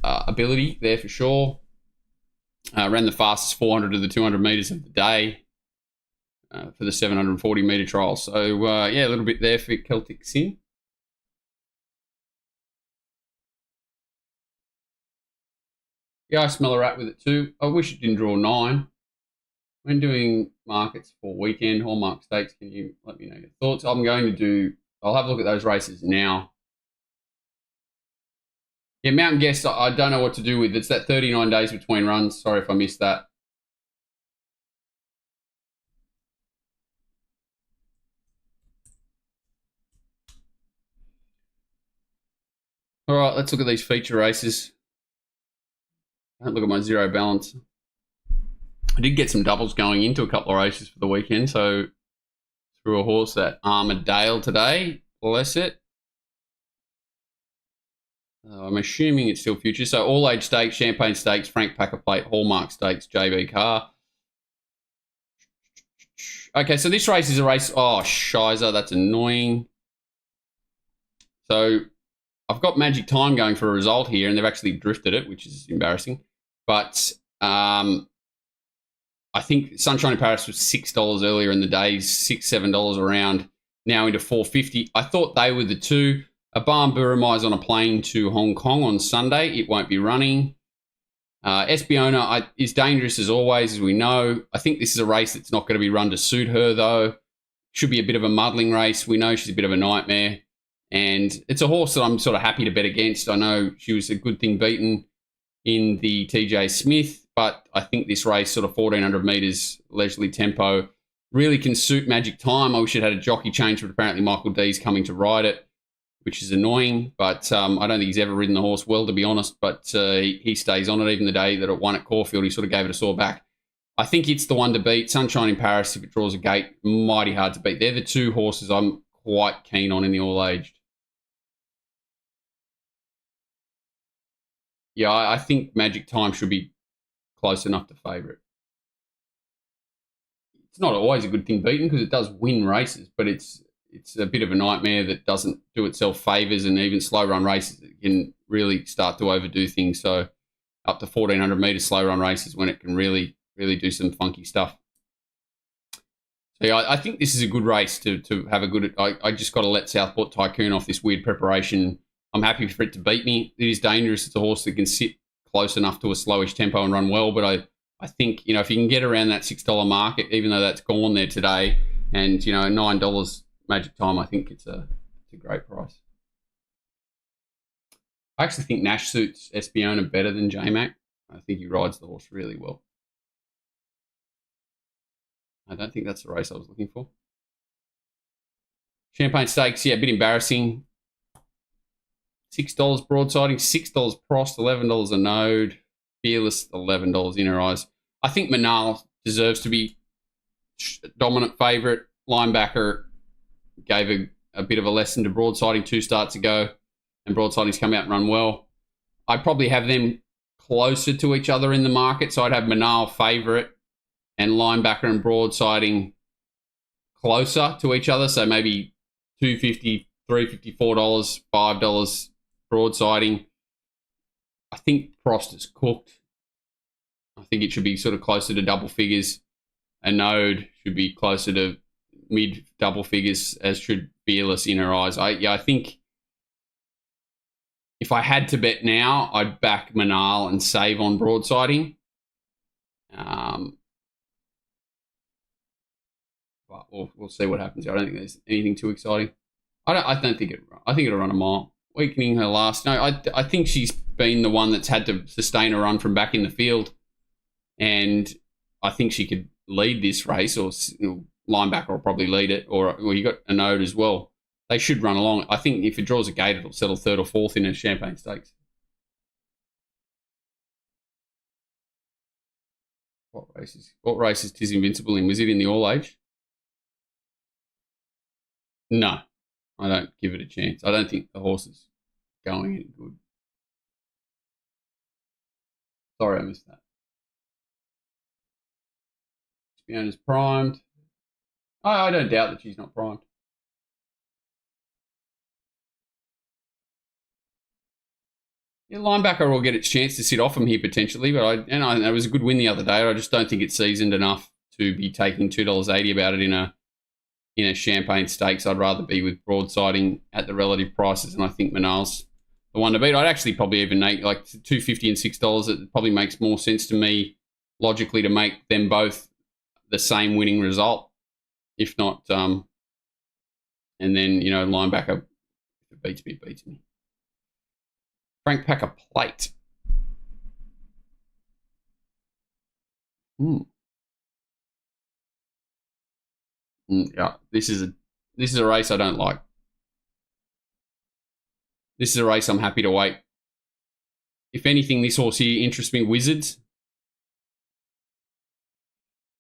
ability there for sure. Ran the fastest 400 of the 200 metres of the day for the 740 metre trial. So, yeah, a little bit there for Celtic Sin. Yeah, I smell a rat with it too. I wish it didn't draw 9. When doing markets for weekend Hallmark Stakes, can you let me know your thoughts? I'll have a look at those races now. Yeah, Mountain Guest, I don't know what to do with. It's that 39 days between runs. Sorry if I missed that. All right, let's look at these feature races. Don't look at my zero balance. I did get some doubles going into a couple of races for the weekend, so threw a horse at Armadale today. Bless it. I'm assuming it's still future. So all age stakes, Champagne Stakes, Frank Packer Plate, Hallmark Stakes, JB Carr. Okay, so this race is a race. Oh, shizer, that's annoying. So I've got Magic Time going for a result here, and they've actually drifted it, which is embarrassing. But I think Sunshine in Paris was $6 earlier in the day, $6, $7 around, now into $4.50. I thought they were the two. Abam Burumai's on a plane to Hong Kong on Sunday. It won't be running. Espiona is dangerous as always, as we know. I think this is a race that's not going to be run to suit her, though. Should be a bit of a muddling race. We know she's a bit of a nightmare. And it's a horse that I'm sort of happy to bet against. I know she was a good thing beaten in the TJ Smith, but I think this race, sort of 1,400 metres, leisurely tempo, really can suit Magic Time. I wish it had a jockey change, but apparently Michael D's coming to ride it, which is annoying. But I don't think he's ever ridden the horse well, to be honest. But he stays on it. Even the day that it won at Caulfield, he sort of gave it a sore back. I think it's the one to beat. Sunshine in Paris, if it draws a gate, mighty hard to beat. They're the two horses I'm quite keen on in the all-aged. Yeah, I think Magic Time should be close enough to favourite. It's not always a good thing beaten because it does win races, but it's a bit of a nightmare that doesn't do itself favours, and even slow run races it can really start to overdo things. So up to 1,400 metres slow run races when it can really do some funky stuff. So yeah, I think this is a good race to have a good. I just got to let Southport Tycoon off this weird preparation. I'm happy for it to beat me. It is dangerous. It's a horse that can sit close enough to a slowish tempo and run well. But I think, if you can get around that $6 market, even though that's gone there today, and, $9 Magic Time, I think it's a great price. I actually think Nash suits Espiona better than J-Mac. I think he rides the horse really well. I don't think that's the race I was looking for. Champagne Stakes, yeah, a bit embarrassing. $6 broadsiding, $6 Prost, $11 a node, Fearless, $11 in her eyes. I think Manal deserves to be dominant favourite. Linebacker gave a bit of a lesson to broadsiding 2 starts ago, and broadsiding's come out and run well. I'd probably have them closer to each other in the market, so I'd have Manal favourite and linebacker and broadsiding closer to each other, so maybe $2.50, $3.50, $4, $5 broadsiding. I think Prost is cooked. I think it should be sort of closer to double figures. A node should be closer to mid double figures, as should Fearless in her eyes. I think if I had to bet now, I'd back Manal and save on broadsiding. But we'll see what happens. I don't think there's anything too exciting. I think it'll run a mile. Weakening her last. No, I think she's been the one that's had to sustain a run from back in the field, and I think she could lead this race, or linebacker will probably lead it, or you got a node as well. They should run along. I think if it draws a gate, it'll settle 3rd or 4th in a Champagne Stakes. What races Tis Invincible in? Was it in the all age? No. I don't give it a chance. I don't think the horse is going any good. Sorry, I missed that. Spiona's primed. I don't doubt that she's not primed. Yeah, linebacker will get its chance to sit off him here potentially, but it was a good win the other day. I just don't think it's seasoned enough to be taking $2.80 about it in a Champagne Stakes. I'd rather be with broadsiding at the relative prices, and I think Manal's the one to beat. I'd actually probably even make like $2.50 and $6. It probably makes more sense to me logically to make them both the same winning result, if not, and then linebacker, if it beats me, it beats me. Frank Packer Plate. Yeah, this is a race I don't like. This is a race I'm happy to wait. If anything, this horse here interests me. Wizards.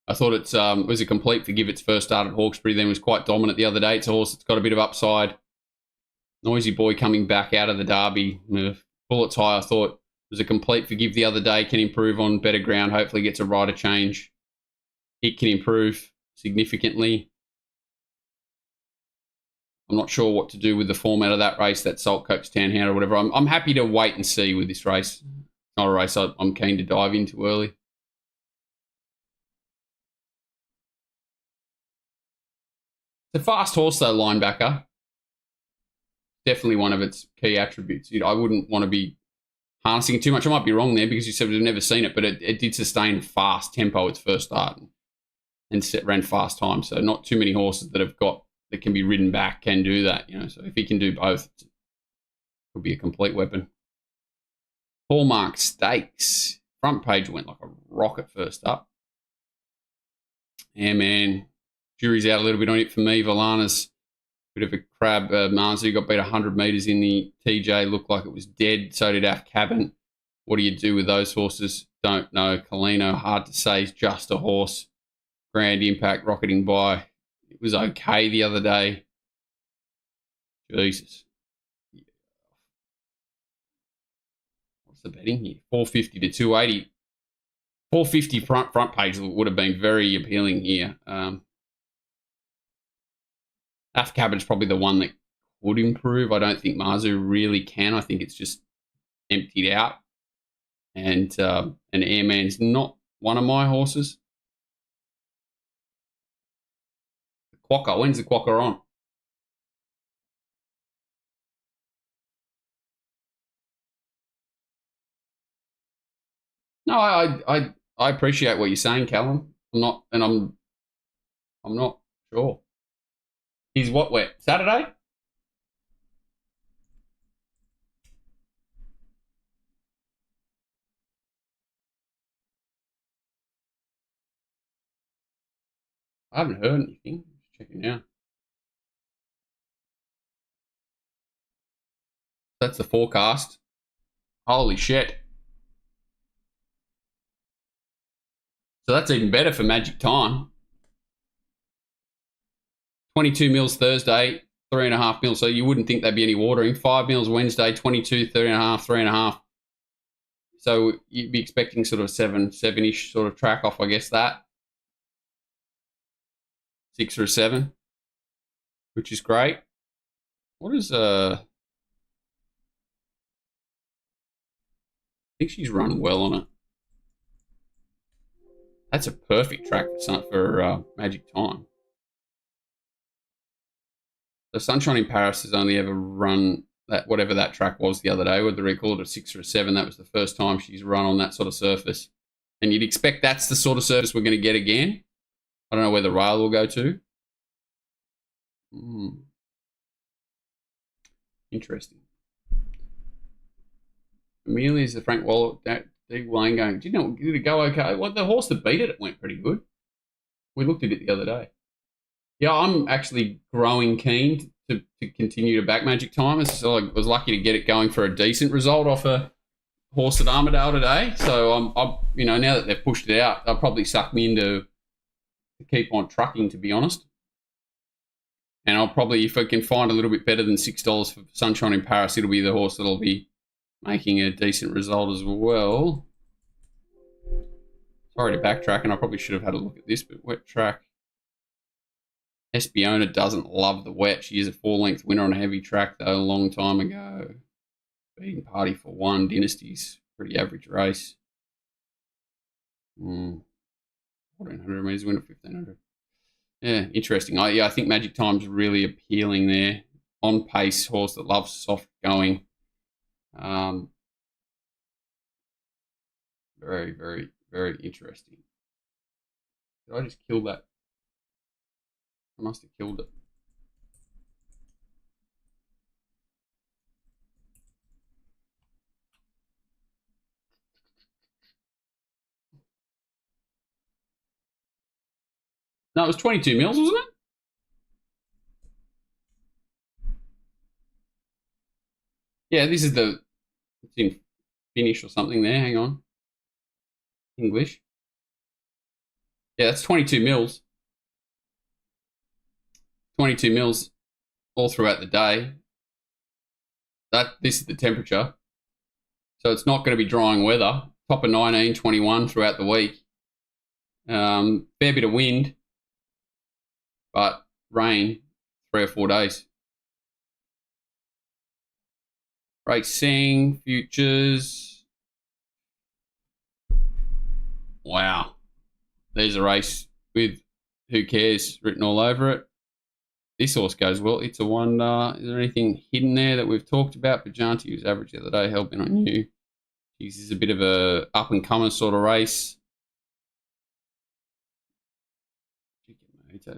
I thought it was a complete forgive its first start at Hawkesbury, then was quite dominant the other day. It's a horse that's got a bit of upside. Noisy Boy coming back out of the Derby. Bullets High, I thought, was a complete forgive the other day. Can improve on better ground. Hopefully gets a rider change. It can improve significantly. I'm not sure what to do with the format of that race, that Saltcoats Townhound or whatever. I'm happy to wait and see with this race. It's not a race I'm keen to dive into early. It's a fast horse, though, linebacker. Definitely one of its key attributes. I wouldn't want to be harnessing it too much. I might be wrong there because you said we've never seen it, but it did sustain fast tempo its first start and ran fast time. So not too many horses that can be ridden back can do that. So if he can do both, it could be a complete weapon. Hallmark Stakes. Front page went like a rocket first up. Yeah, man. Jury's out a little bit on it for me. Valana's bit of a crab. Marzu got beat 100 metres in the TJ. Looked like it was dead. So did Af Cabin. What do you do with those horses? Don't know. Colino, hard to say. He's just a horse. Grand Impact rocketing by. It was okay the other day. Jesus. What's the betting here? 450 to 280. 450 front page would have been very appealing here. Af Cabin's probably the one that would improve. I don't think Marzu really can. I think it's just emptied out. And Airman's not one of my horses. The Quokka. When's the Quokka on? No, I appreciate what you're saying, Callum. I'm not sure. He's what, wet? Saturday? I haven't heard anything. Just checking now. That's the forecast. Holy shit. So that's even better for Magic Time. 22 mils Thursday, 3.5 mils. So you wouldn't think there'd be any watering. 5 mils Wednesday, 22, 3.5, 3.5. So you'd be expecting sort of 7-ish sort of track off, I guess, that. 6 or 7, which is great. What is I think she's run well on it. That's a perfect track for Magic Time. The Sunshine in Paris has only ever run that, whatever that track was the other day, whether they called it a 6 or a 7. That was the first time she's run on that sort of surface. And you'd expect that's the sort of surface we're going to get again. I don't know where the rail will go to. Interesting. Amelia's the Frank Waller, Steve Lane going, did it go okay? Well, the horse that beat it went pretty good. We looked at it the other day. Yeah, I'm actually growing keen to continue to back Magic Time. So I was lucky to get it going for a decent result off a horse at Armadale today. So I'm now that they've pushed it out, they'll probably suck me into to keep on trucking, to be honest. And I'll probably, if I can find a little bit better than $6 for Sunshine in Paris, it'll be the horse that'll be making a decent result as well. Sorry to backtrack, and I probably should have had a look at this, but wet track. Espiona doesn't love the wet. She is a 4-length winner on a heavy track, though, a long time ago. Beating Party for 1. Dynasty's pretty average race. 1400 metres, winner 1500. Yeah, interesting. I think Magic Time's really appealing there. On pace horse that loves soft going. Very, very, very interesting. Did I just kill that? I must have killed it. No, it was 22 mils, wasn't it? Yeah, this is the... It's in Finnish or something there. Hang on. English. Yeah, that's 22 mils. 22 mils all throughout the day. This is the temperature. So it's not going to be drying weather. Top of 19, 21 throughout the week. Fair bit of wind. But rain 3 or 4 days. Racing, futures. Wow. There's a race with who cares written all over it. This horse goes well. It's a wonder. Is there anything hidden there that we've talked about? Bajanti was average the other day, helping on you. This is a bit of a up-and-comer sort of race.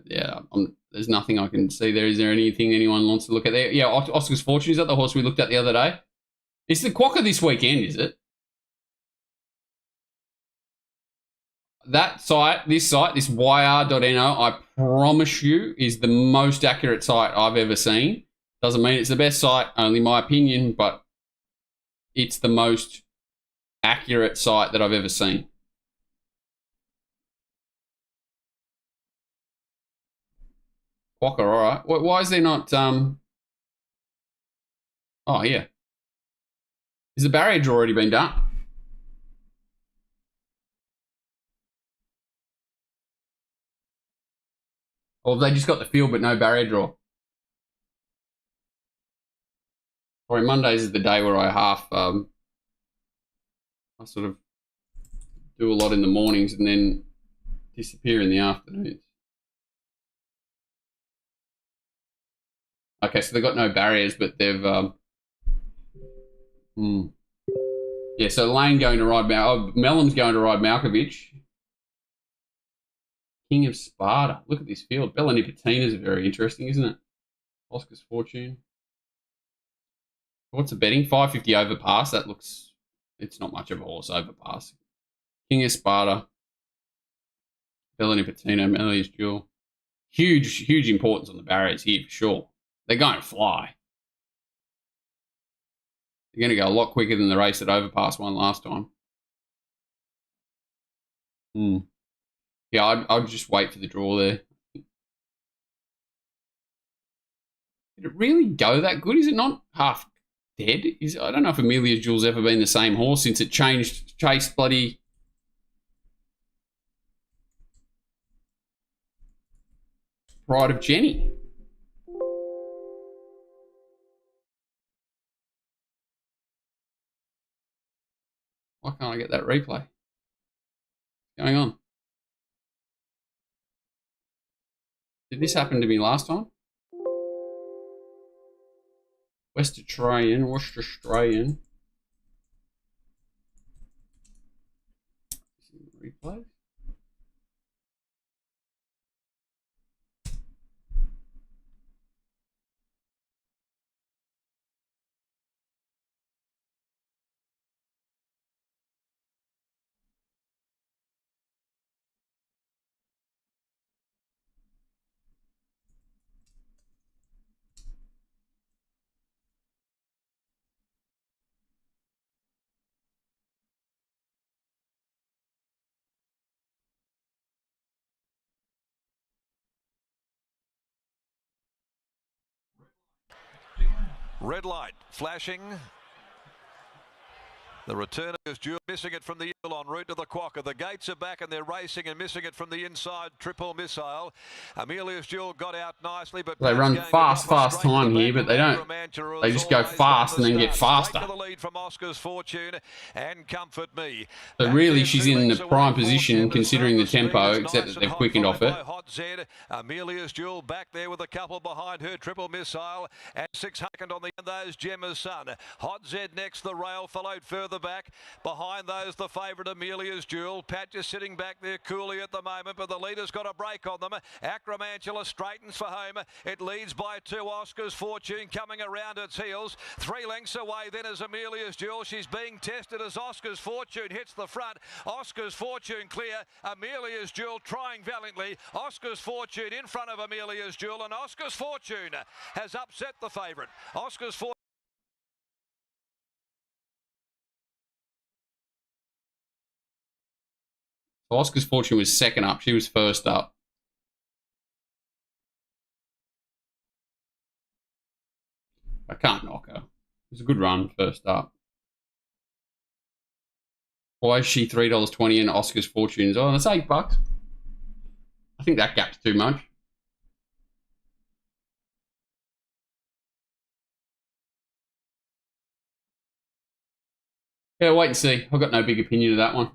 Yeah, there's nothing I can see there. Is there anything anyone wants to look at there? Yeah, Oscar's Fortune. Is that the horse we looked at the other day? It's the Quokka this weekend, is it? That site, this yr.no, I promise you, is the most accurate site I've ever seen. Doesn't mean it's the best site, only my opinion, but it's the most accurate site that I've ever seen. Quokka, all right. Why is there not... Oh, here. Is the barrier draw already been done? Or have they just got the field but no barrier draw? Or Mondays is the day where I I sort of do a lot in the mornings and then disappear in the afternoons. Okay, so they've got no barriers, but they've... Yeah, so Lane going to ride... Mellum's going to ride Malkovich. King of Sparta. Look at this field. Bella Nicotina is very interesting, isn't it? Oscar's Fortune. What's the betting? 550 overpass. That looks... It's not much of a horse overpass. King of Sparta. Bella Nicotina. Melia's Jewel. Huge importance on the barriers here for sure. They're going to fly. They're going to go a lot quicker than the race that Overpass won last time. Yeah, I'd just wait for the draw there. Did it really go that good? Is it not half dead? I don't know if Amelia's Jewel's ever been the same horse since it chased bloody... Pride of Jenny. Why can't I get that replay? What's going on? Did this happen to me last time? West Australian. Replay. Red light flashing. The return is due, missing it from the hill en route to the Quokka. The gates are back and they're racing and missing it from the inside. Triple Missile. Amelia's Jewel got out nicely, but they run fast time here, but they don't. They just go fast and then get faster. The lead from Oscar's Fortune and Comfort Me. So really, she's in the prime position considering the tempo, except that they've quickened off it. Hot Z. Amelia's Jewel back there with a couple behind her. Triple Missile and 600 on the end. Those Gemma's Son. Hot Z next. The rail followed further back. Behind those, the favourite Amelia's Jewel. Pat just sitting back there coolly at the moment, but the leader's got a break on them. Acromantula straightens for home. It leads by 2. Oscar's Fortune coming around its heels. 3 lengths away then is Amelia's Jewel. She's being tested as Oscar's Fortune hits the front. Oscar's Fortune clear. Amelia's Jewel trying valiantly. Oscar's Fortune in front of Amelia's Jewel, and Oscar's Fortune has upset the favourite. Oscar's Fortune. Oscar's Fortune was second up. She was first up. I can't knock her. It was a good run first up. Why is she $3.20 and Oscar's Fortune's? Oh, that's $8. I think that gap's too much. Yeah, wait and see. I've got no big opinion of that one.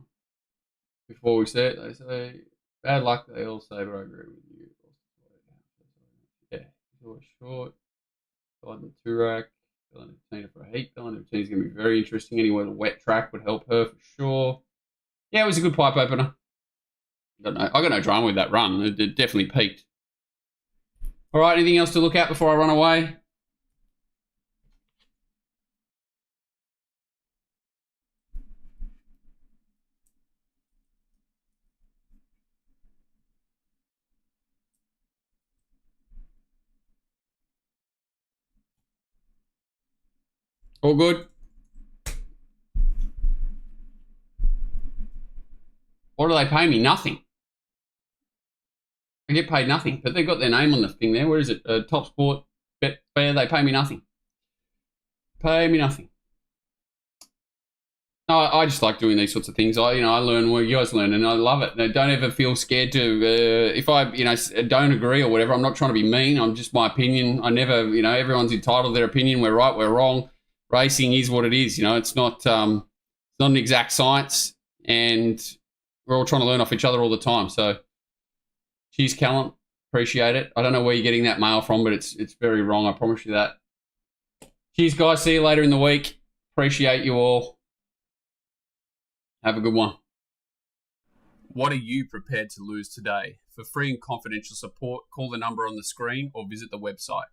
Before we say it, they say bad luck. They all say, but I agree with you. Yeah, it's always short. Riding the 2-rack. Tina for a heat. Tina's going to be very interesting. Anyway, the wet track would help her for sure. Yeah, it was a good pipe opener. I got no drama with that run. It definitely peaked. All right, anything else to look at before I run away? All good? What do they pay me? Nothing. I get paid nothing, but they've got their name on the thing there. Where is it? Top Sport, Betfair, they pay me nothing. Pay me nothing. No, I just like doing these sorts of things. I learn where you guys learn, and I love it. Don't ever feel scared to, if I, don't agree or whatever, I'm not trying to be mean. I'm just my opinion. I never, everyone's entitled to their opinion. We're right, we're wrong. Racing is what it is. It's not an exact science, and we're all trying to learn off each other all the time. So, cheers, Callan. Appreciate it. I don't know where you're getting that mail from, but it's very wrong. I promise you that. Cheers, guys. See you later in the week. Appreciate you all. Have a good one. What are you prepared to lose today? For free and confidential support, call the number on the screen or visit the website.